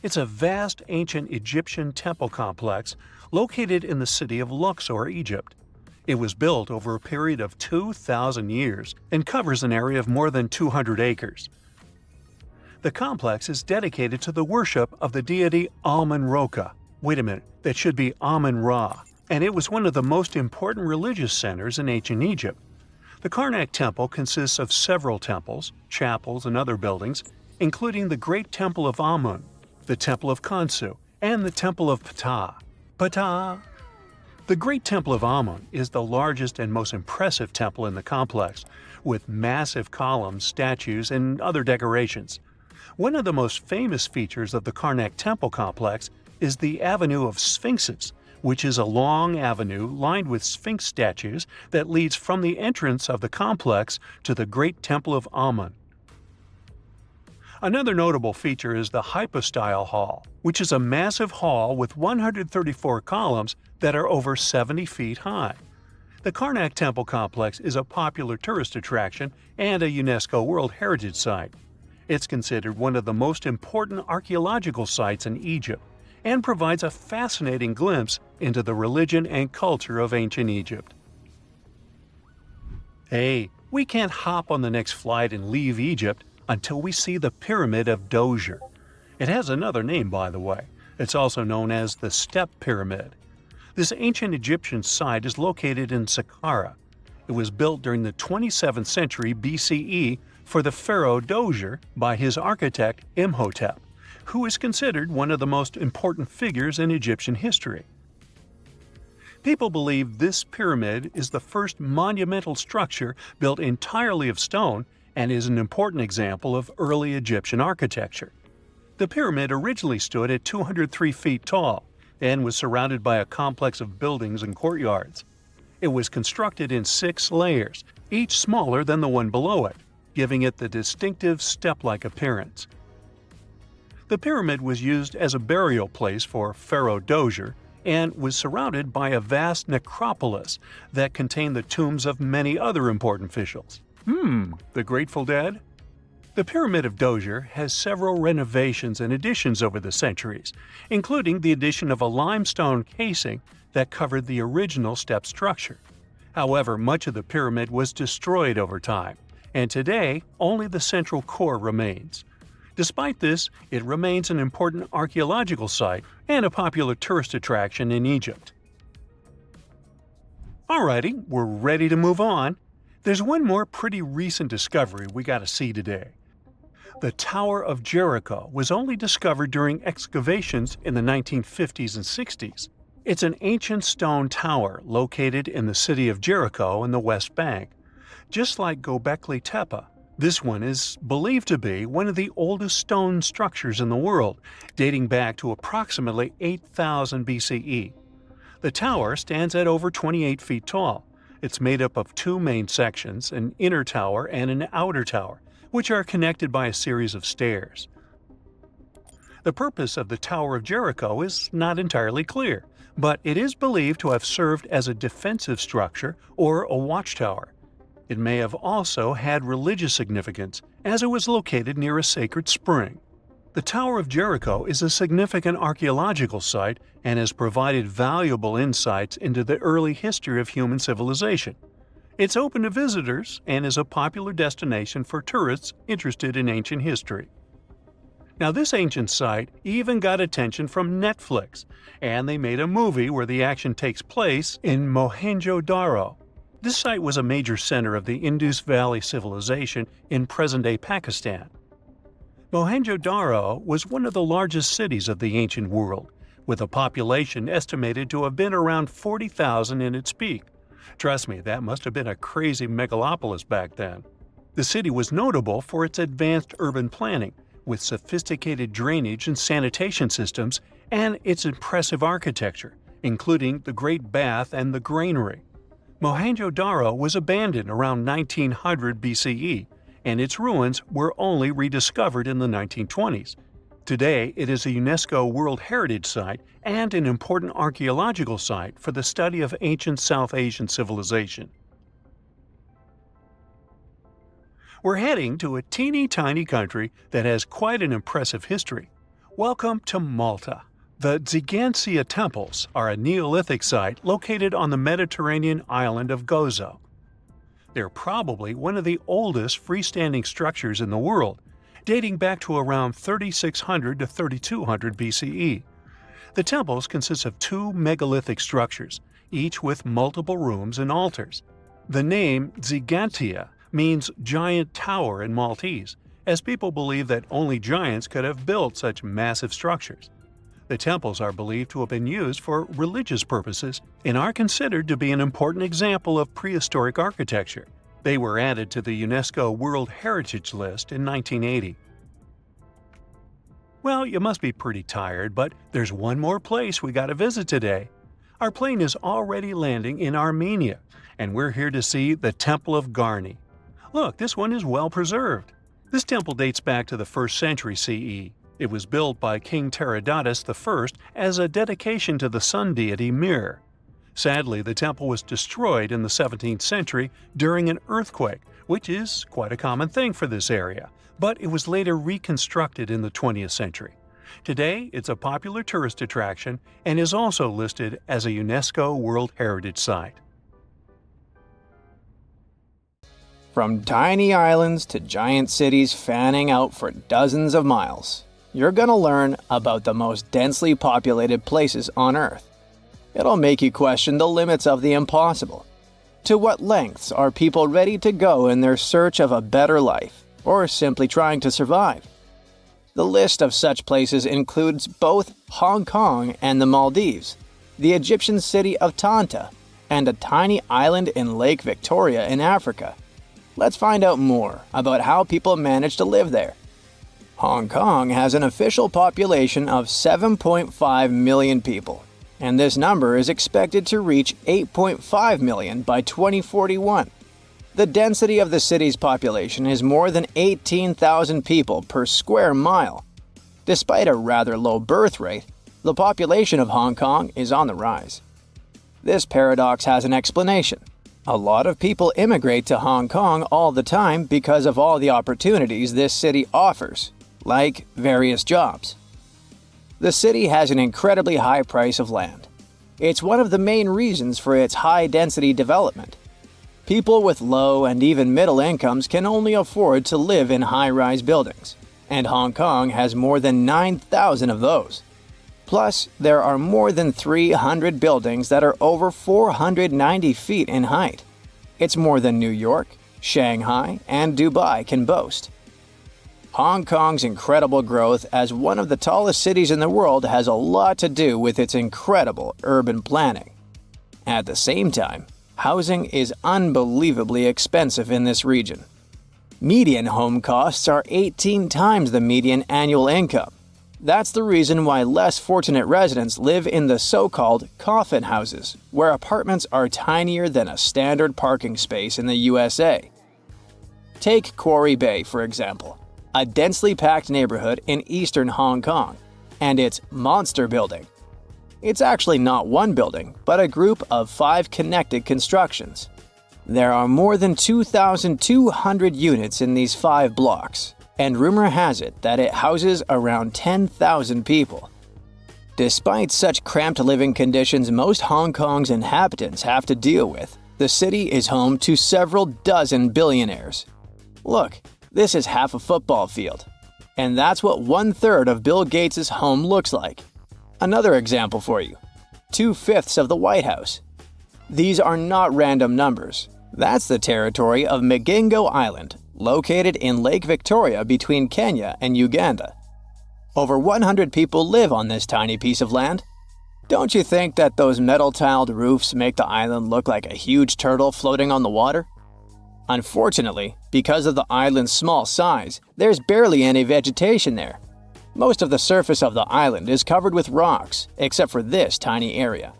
It's a vast ancient Egyptian temple complex located in the city of Luxor, Egypt. It was built over a period of 2,000 years and covers an area of more than 200 acres. The complex is dedicated to the worship of the deity Amun-Ra. Wait a minute, that should be Amun-Ra, and it was one of the most important religious centers in ancient Egypt. The Karnak Temple consists of several temples, chapels, and other buildings, including the Great Temple of Amun, the Temple of Khonsu, and the Temple of Ptah. Ptah! The Great Temple of Amun is the largest and most impressive temple in the complex, with massive columns, statues, and other decorations. One of the most famous features of the Karnak Temple complex is the Avenue of Sphinxes, which is a long avenue lined with Sphinx statues that leads from the entrance of the complex to the Great Temple of Amun. Another notable feature is the Hypostyle Hall, which is a massive hall with 134 columns that are over 70 feet high. The Karnak Temple complex is a popular tourist attraction and a UNESCO World Heritage Site. It's considered one of the most important archaeological sites in Egypt and provides a fascinating glimpse into the religion and culture of ancient Egypt. Hey, we can't hop on the next flight and leave Egypt until we see the Pyramid of Djoser. It has another name, by the way. It's also known as the Step Pyramid. This ancient Egyptian site is located in Saqqara. It was built during the 27th century BCE for the pharaoh Djoser by his architect Imhotep, who is considered one of the most important figures in Egyptian history. People believe this pyramid is the first monumental structure built entirely of stone and is an important example of early Egyptian architecture. The pyramid originally stood at 203 feet tall and was surrounded by a complex of buildings and courtyards. It was constructed in 6 layers, each smaller than the one below it, giving it the distinctive step-like appearance. The pyramid was used as a burial place for Pharaoh Dozier and was surrounded by a vast necropolis that contained the tombs of many other important officials. The Grateful Dead? The Pyramid of Dozier has several renovations and additions over the centuries, including the addition of a limestone casing that covered the original step structure. However, much of the pyramid was destroyed over time, and today only the central core remains. Despite this, it remains an important archaeological site and a popular tourist attraction in Egypt. Alrighty, we're ready to move on. There's one more pretty recent discovery we gotta see today. The Tower of Jericho was only discovered during excavations in the 1950s and 60s. It's an ancient stone tower located in the city of Jericho in the West Bank. Just like Göbekli Tepe, this one is believed to be one of the oldest stone structures in the world, dating back to approximately 8000 BCE. The tower stands at over 28 feet tall. It's made up of 2 main sections, an inner tower and an outer tower, which are connected by a series of stairs. The purpose of the Tower of Jericho is not entirely clear, but it is believed to have served as a defensive structure or a watchtower. It may have also had religious significance, as it was located near a sacred spring. The Tower of Jericho is a significant archaeological site and has provided valuable insights into the early history of human civilization. It's open to visitors and is a popular destination for tourists interested in ancient history. Now, this ancient site even got attention from Netflix, and they made a movie where the action takes place in Mohenjo-Daro. This site was a major center of the Indus Valley civilization in present-day Pakistan. Mohenjo-Daro was one of the largest cities of the ancient world, with a population estimated to have been around 40,000 in its peak. Trust me, that must have been a crazy megalopolis back then. The city was notable for its advanced urban planning, with sophisticated drainage and sanitation systems, and its impressive architecture, including the Great Bath and the Granary. Mohenjo-Daro was abandoned around 1900 BCE, and its ruins were only rediscovered in the 1920s. Today, it is a UNESCO World Heritage Site and an important archaeological site for the study of ancient South Asian civilization. We're heading to a teeny-tiny country that has quite an impressive history. Welcome to Malta. The Xigantia Temples are a Neolithic site located on the Mediterranean island of Gozo. They're probably one of the oldest freestanding structures in the world, dating back to around 3600 to 3200 BCE. The temples consist of 2 megalithic structures, each with multiple rooms and altars. The name Xigantia means giant tower in Maltese, as people believe that only giants could have built such massive structures. The temples are believed to have been used for religious purposes and are considered to be an important example of prehistoric architecture. They were added to the UNESCO World Heritage List in 1980. Well, you must be pretty tired, but there's one more place we gotta visit today. Our plane is already landing in Armenia, and we're here to see the Temple of Garni. Look, this one is well preserved. This temple dates back to the 1st century CE. It was built by King Tiridates I as a dedication to the sun deity Mir. Sadly, the temple was destroyed in the 17th century during an earthquake, which is quite a common thing for this area, but it was later reconstructed in the 20th century. Today, it's a popular tourist attraction and is also listed as a UNESCO World Heritage Site. From tiny islands to giant cities fanning out for dozens of miles, you're gonna learn about the most densely populated places on Earth. It'll make you question the limits of the impossible. To what lengths are people ready to go in their search of a better life, or simply trying to survive? The list of such places includes both Hong Kong and the Maldives, the Egyptian city of Tanta, and a tiny island in Lake Victoria in Africa. Let's find out more about how people manage to live there. Hong Kong has an official population of 7.5 million people, and this number is expected to reach 8.5 million by 2041. The density of the city's population is more than 18,000 people per square mile. Despite a rather low birth rate, the population of Hong Kong is on the rise. This paradox has an explanation. A lot of people immigrate to Hong Kong all the time because of all the opportunities this city offers, like various jobs. The city has an incredibly high price of land. It's one of the main reasons for its high-density development. People with low and even middle incomes can only afford to live in high-rise buildings, and Hong Kong has more than 9,000 of those. Plus, there are more than 300 buildings that are over 490 feet in height. It's more than New York, Shanghai, and Dubai can boast. Hong Kong's incredible growth as one of the tallest cities in the world has a lot to do with its incredible urban planning. At the same time, housing is unbelievably expensive in this region. Median home costs are 18 times the median annual income. That's the reason why less fortunate residents live in the so-called coffin houses, where apartments are tinier than a standard parking space in the USA. Take Quarry Bay, for example, a densely packed neighborhood in eastern Hong Kong, and its Monster Building. It's actually not one building, but a group of 5 connected constructions. There are more than 2,200 units in these 5 blocks, and rumor has it that it houses around 10,000 people. Despite such cramped living conditions most Hong Kong's inhabitants have to deal with, the city is home to several dozen billionaires. Look, this is half a football field. And that's what 1/3 of Bill Gates' home looks like. Another example for you. 2/5 of the White House. These are not random numbers. That's the territory of Migingo Island, located in Lake Victoria between Kenya and Uganda. Over 100 people live on this tiny piece of land. Don't you think that those metal-tiled roofs make the island look like a huge turtle floating on the water? Unfortunately, because of the island's small size, there's barely any vegetation there. Most of the surface of the island is covered with rocks, except for this tiny area.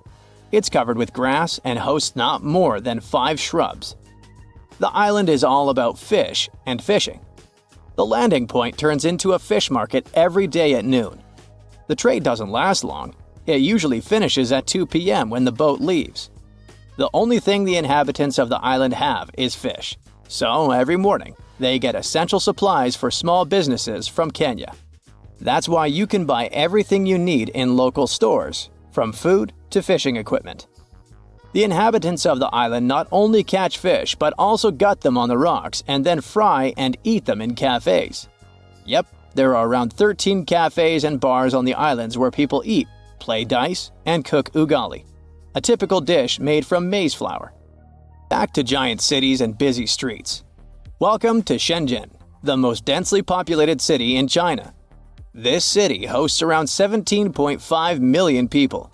It's covered with grass and hosts not more than 5 shrubs. The island is all about fish and fishing. The landing point turns into a fish market every day at noon. The trade doesn't last long. It usually finishes at 2 p.m. when the boat leaves. The only thing the inhabitants of the island have is fish. So every morning, they get essential supplies for small businesses from Kenya. That's why you can buy everything you need in local stores, from food to fishing equipment. The inhabitants of the island not only catch fish but also gut them on the rocks and then fry and eat them in cafes. Yep, there are around 13 cafes and bars on the islands where people eat, play dice, and cook ugali, a typical dish made from maize flour. Back to giant cities and busy streets. Welcome to Shenzhen, the most densely populated city in China. This city hosts around 17.5 million people.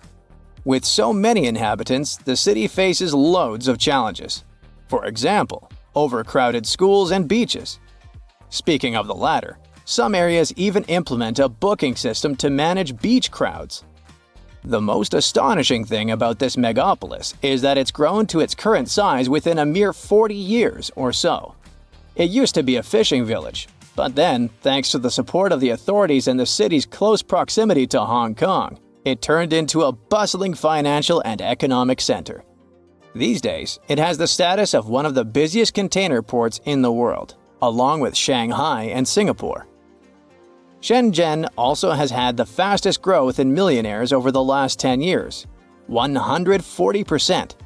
With so many inhabitants, the city faces loads of challenges. For example, overcrowded schools and beaches. Speaking of the latter, some areas even implement a booking system to manage beach crowds. The most astonishing thing about this megapolis is that it's grown to its current size within a mere 40 years or so. It used to be a fishing village, but then, thanks to the support of the authorities and the city's close proximity to Hong Kong, it turned into a bustling financial and economic center. These days, it has the status of one of the busiest container ports in the world, along with Shanghai and Singapore. Shenzhen also has had the fastest growth in millionaires over the last 10 years, 140%.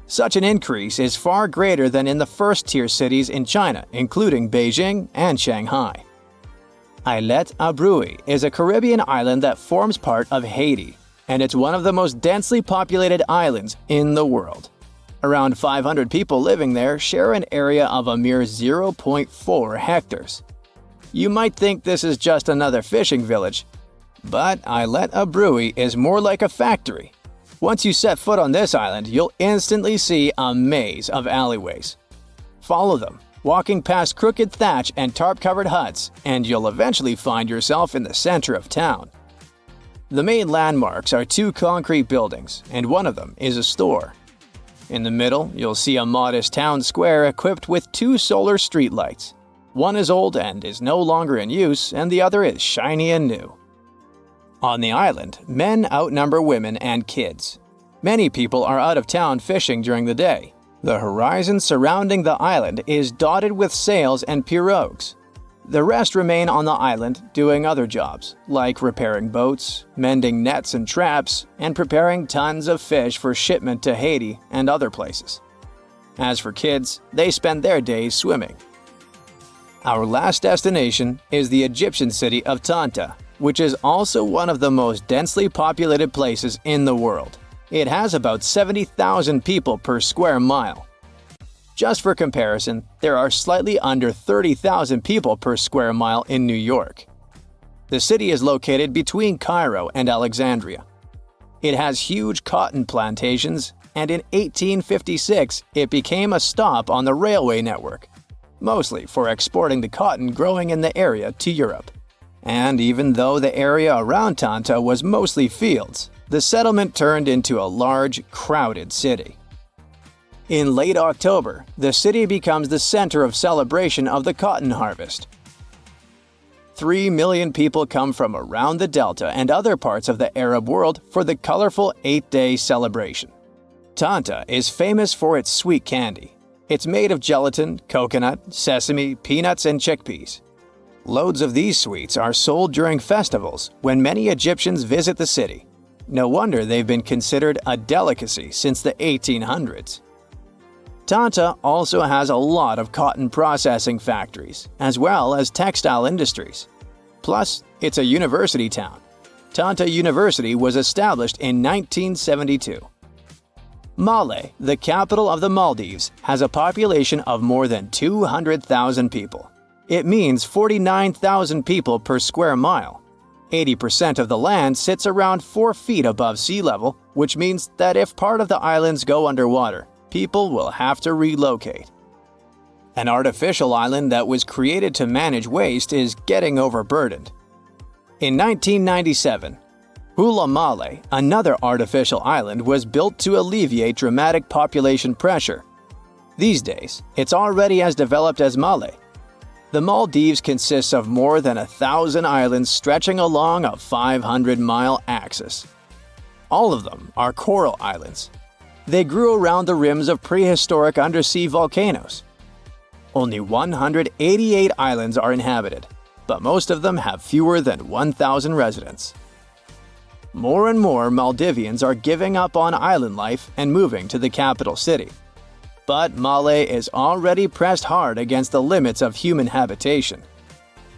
Such an increase is far greater than in the first-tier cities in China, including Beijing and Shanghai. Islet Abrui is a Caribbean island that forms part of Haiti, and it's one of the most densely populated islands in the world. Around 500 people living there share an area of a mere 0.4 hectares. You might think this is just another fishing village, but Islet Abrui is more like a factory. Once you set foot on this island, you'll instantly see a maze of alleyways. Follow them, walking past crooked thatch and tarp-covered huts, and you'll eventually find yourself in the center of town. The main landmarks are two concrete buildings, and one of them is a store. In the middle, you'll see a modest town square equipped with two solar streetlights. One is old and is no longer in use, and the other is shiny and new. On the island, men outnumber women and kids. Many people are out of town fishing during the day. The horizon surrounding the island is dotted with sails and pirogues. The rest remain on the island doing other jobs, like repairing boats, mending nets and traps, and preparing tons of fish for shipment to Haiti and other places. As for kids, they spend their days swimming. Our last destination is the Egyptian city of Tanta, which is also one of the most densely populated places in the world. It has about 70,000 people per square mile. Just for comparison, there are slightly under 30,000 people per square mile in New York. The city is located between Cairo and Alexandria. It has huge cotton plantations, and in 1856 it became a stop on the railway network, mostly for exporting the cotton growing in the area to Europe. And even though the area around Tanta was mostly fields, the settlement turned into a large, crowded city. In late October, the city becomes the center of celebration of the cotton harvest. 3 million people come from around the Delta and other parts of the Arab world for the colorful 8-day celebration. Tanta is famous for its sweet candy. It's made of gelatin, coconut, sesame, peanuts, and chickpeas. Loads of these sweets are sold during festivals when many Egyptians visit the city. No wonder they've been considered a delicacy since the 1800s. Tanta also has a lot of cotton processing factories, as well as textile industries. Plus, it's a university town. Tanta University was established in 1972. Male, the capital of the Maldives, has a population of more than 200,000 people. It means 49,000 people per square mile. 80% of the land sits around 4 feet above sea level, which means that if part of the islands go underwater, people will have to relocate. An artificial island that was created to manage waste is getting overburdened. In 1997, Hula Male, another artificial island, was built to alleviate dramatic population pressure. These days, it's already as developed as Male. The Maldives consists of more than 1,000 islands stretching along a 500-mile axis. All of them are coral islands. They grew around the rims of prehistoric undersea volcanoes. Only 188 islands are inhabited, but most of them have fewer than 1,000 residents. More and more Maldivians are giving up on island life and moving to the capital city. But Male is already pressed hard against the limits of human habitation.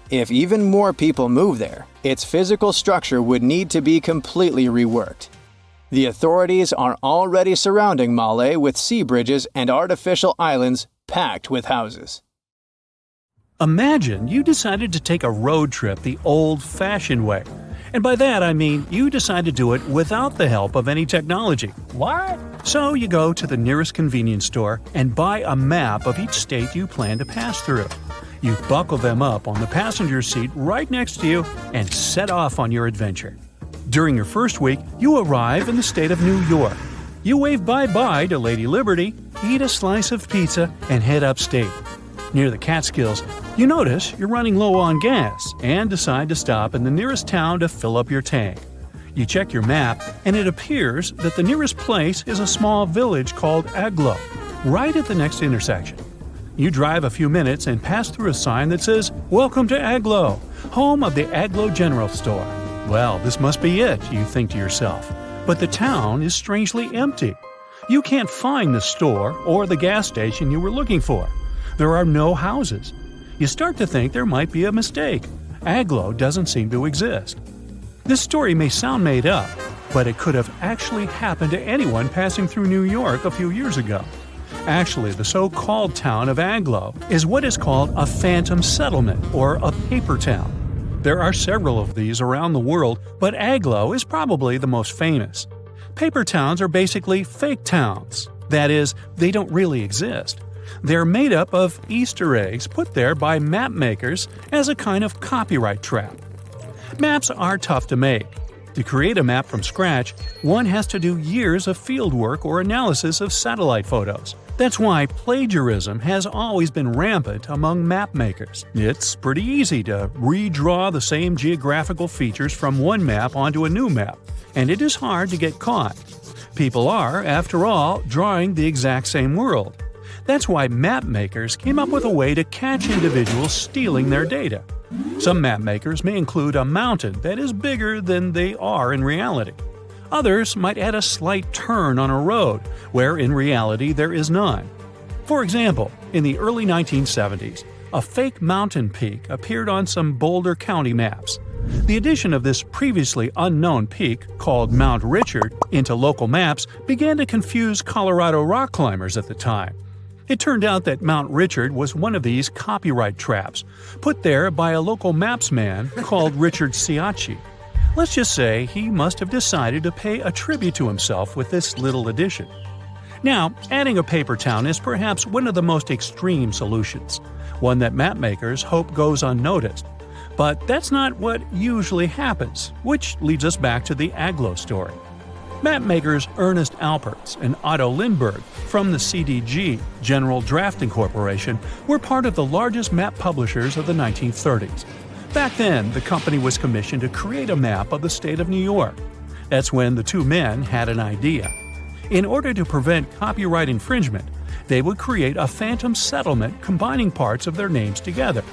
If even more people move there, its physical structure would need to be completely reworked. The authorities are already surrounding Male with sea bridges and artificial islands packed with houses. Imagine you decided to take a road trip the old-fashioned way. And by that I mean you decide to do it without the help of any technology. What? So you go to the nearest convenience store and buy a map of each state you plan to pass through. You buckle them up on the passenger seat right next to you and set off on your adventure. During your first week, you arrive in the state of New York. You wave bye-bye to Lady Liberty, eat a slice of pizza, and head upstate. Near the Catskills, you notice you're running low on gas and decide to stop in the nearest town to fill up your tank. You check your map, and it appears that the nearest place is a small village called Aglo, right at the next intersection. You drive a few minutes and pass through a sign that says, "Welcome to Aglo, home of the Aglo General Store." Well, this must be it, you think to yourself. But the town is strangely empty. You can't find the store or the gas station you were looking for. There are no houses. You start to think there might be a mistake. Aglo doesn't seem to exist. This story may sound made up, but it could have actually happened to anyone passing through New York a few years ago. Actually, the so-called town of Aglo is what is called a phantom settlement or a paper town. There are several of these around the world, but Aglo is probably the most famous. Paper towns are basically fake towns. That is, they don't really exist. They're made up of Easter eggs put there by map makers as a kind of copyright trap. Maps are tough to make. To create a map from scratch, one has to do years of fieldwork or analysis of satellite photos. That's why plagiarism has always been rampant among map makers. It's pretty easy to redraw the same geographical features from one map onto a new map, and it is hard to get caught. People are, after all, drawing the exact same world. That's why map makers came up with a way to catch individuals stealing their data. Some map makers may include a mountain that is bigger than they are in reality. Others might add a slight turn on a road, where in reality there is none. For example, in the early 1970s, a fake mountain peak appeared on some Boulder County maps. The addition of this previously unknown peak, called Mount Richard, into local maps began to confuse Colorado rock climbers at the time. It turned out that Mount Richard was one of these copyright traps, put there by a local maps man called Richard Ciacci. Let's just say he must have decided to pay a tribute to himself with this little addition. Now, adding a paper town is perhaps one of the most extreme solutions, one that map makers hope goes unnoticed. But that's not what usually happens, which leads us back to the Agloe story. Mapmakers Ernest Alpertz and Otto Lindbergh from the CDG, General Drafting Corporation, were part of the largest map publishers of the 1930s. Back then, the company was commissioned to create a map of the state of New York. That's when the two men had an idea. In order to prevent copyright infringement, they would create a phantom settlement combining parts of their names together.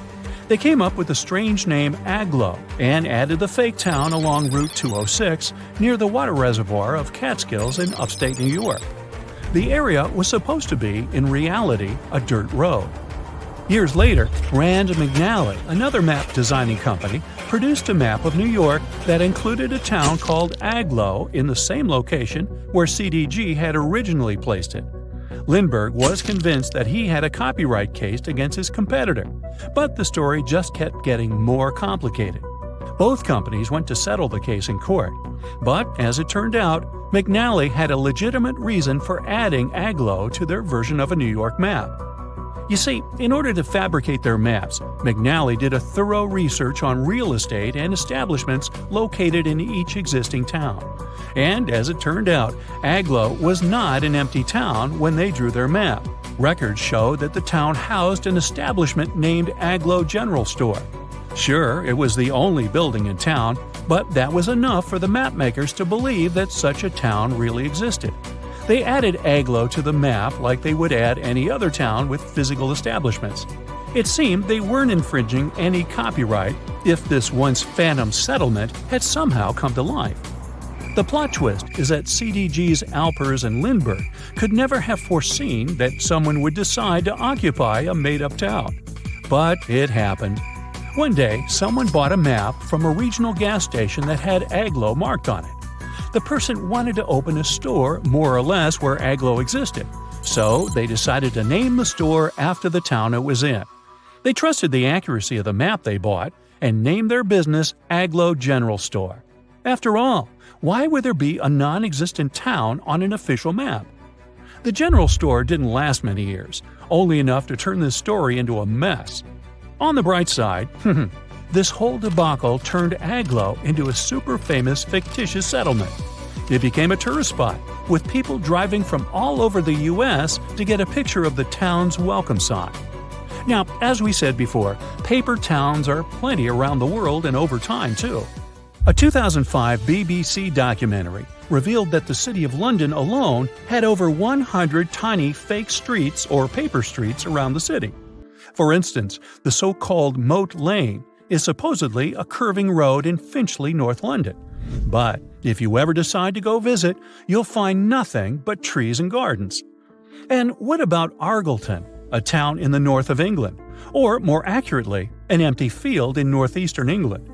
They came up with the strange name Agloe and added the fake town along Route 206 near the water reservoir of Catskills in upstate New York. The area was supposed to be, in reality, a dirt road. Years later, Rand McNally, another map designing company, produced a map of New York that included a town called Agloe in the same location where CDG had originally placed it. Lindbergh was convinced that he had a copyright case against his competitor, but the story just kept getting more complicated. Both companies went to settle the case in court, but as it turned out, McNally had a legitimate reason for adding Agloe to their version of a New York map. You see, in order to fabricate their maps, McNally did a thorough research on real estate and establishments located in each existing town. And as it turned out, Agloe was not an empty town when they drew their map. Records show that the town housed an establishment named Agloe General Store. Sure, it was the only building in town, but that was enough for the mapmakers to believe that such a town really existed. They added Agloe to the map like they would add any other town with physical establishments. It seemed they weren't infringing any copyright if this once phantom settlement had somehow come to life. The plot twist is that CDG's Alpers and Lindbergh could never have foreseen that someone would decide to occupy a made-up town. But it happened. One day, someone bought a map from a regional gas station that had Agloe marked on it. The person wanted to open a store more or less where Agloe existed, so they decided to name the store after the town it was in. They trusted the accuracy of the map they bought and named their business Agloe General Store. After all, why would there be a non-existent town on an official map? The general store didn't last many years, only enough to turn this story into a mess. On the bright side, this whole debacle turned Agloe into a super famous fictitious settlement. It became a tourist spot, with people driving from all over the U.S. to get a picture of the town's welcome sign. Now, as we said before, paper towns are plenty around the world and over time, too. A 2005 BBC documentary revealed that the City of London alone had over 100 tiny fake streets or paper streets around the city. For instance, the so-called Moat Lane is supposedly a curving road in Finchley, North London. But if you ever decide to go visit, you'll find nothing but trees and gardens. And what about Argleton, a town in the north of England? Or, more accurately, an empty field in northeastern England?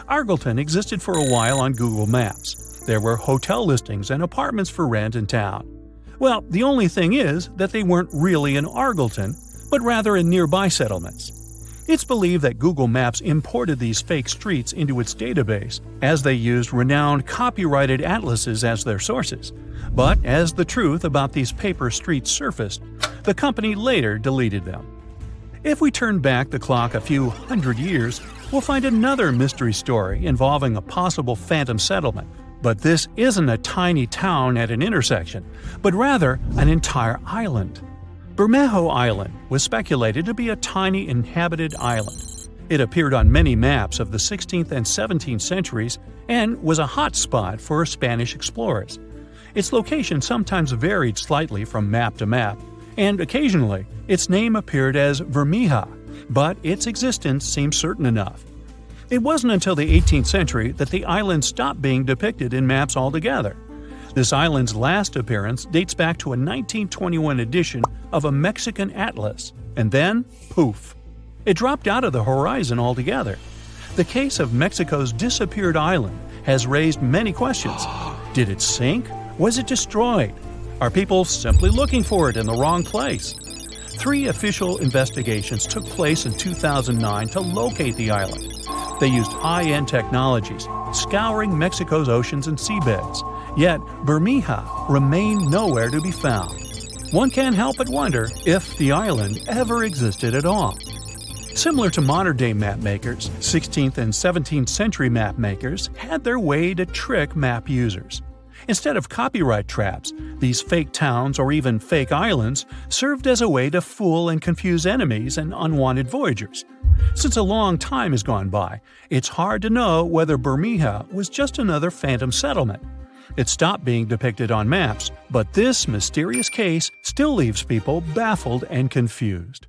Argleton existed for a while on Google Maps. There were hotel listings and apartments for rent in town. Well, the only thing is that they weren't really in Argleton, but rather in nearby settlements. It's believed that Google Maps imported these fake streets into its database, as they used renowned copyrighted atlases as their sources. But as the truth about these paper streets surfaced, the company later deleted them. If we turn back the clock a few hundred years, we'll find another mystery story involving a possible phantom settlement. But this isn't a tiny town at an intersection, but rather an entire island. Bermejo Island was speculated to be a tiny inhabited island. It appeared on many maps of the 16th and 17th centuries and was a hot spot for Spanish explorers. Its location sometimes varied slightly from map to map, and occasionally its name appeared as Bermeja, but its existence seems certain enough. It wasn't until the 18th century that the island stopped being depicted in maps altogether. This island's last appearance dates back to a 1921 edition of a Mexican atlas, and then, poof, it dropped out of the horizon altogether. The case of Mexico's disappeared island has raised many questions. Did it sink? Was it destroyed? Are people simply looking for it in the wrong place? 3 official investigations took place in 2009 to locate the island. They used high-end technologies, scouring Mexico's oceans and seabeds. Yet, Bermeja remained nowhere to be found. One can't help but wonder if the island ever existed at all. Similar to modern-day map makers, 16th and 17th century map makers had their way to trick map users. Instead of copyright traps, these fake towns or even fake islands served as a way to fool and confuse enemies and unwanted voyagers. Since a long time has gone by, it's hard to know whether Bermeja was just another phantom settlement. It stopped being depicted on maps, but this mysterious case still leaves people baffled and confused.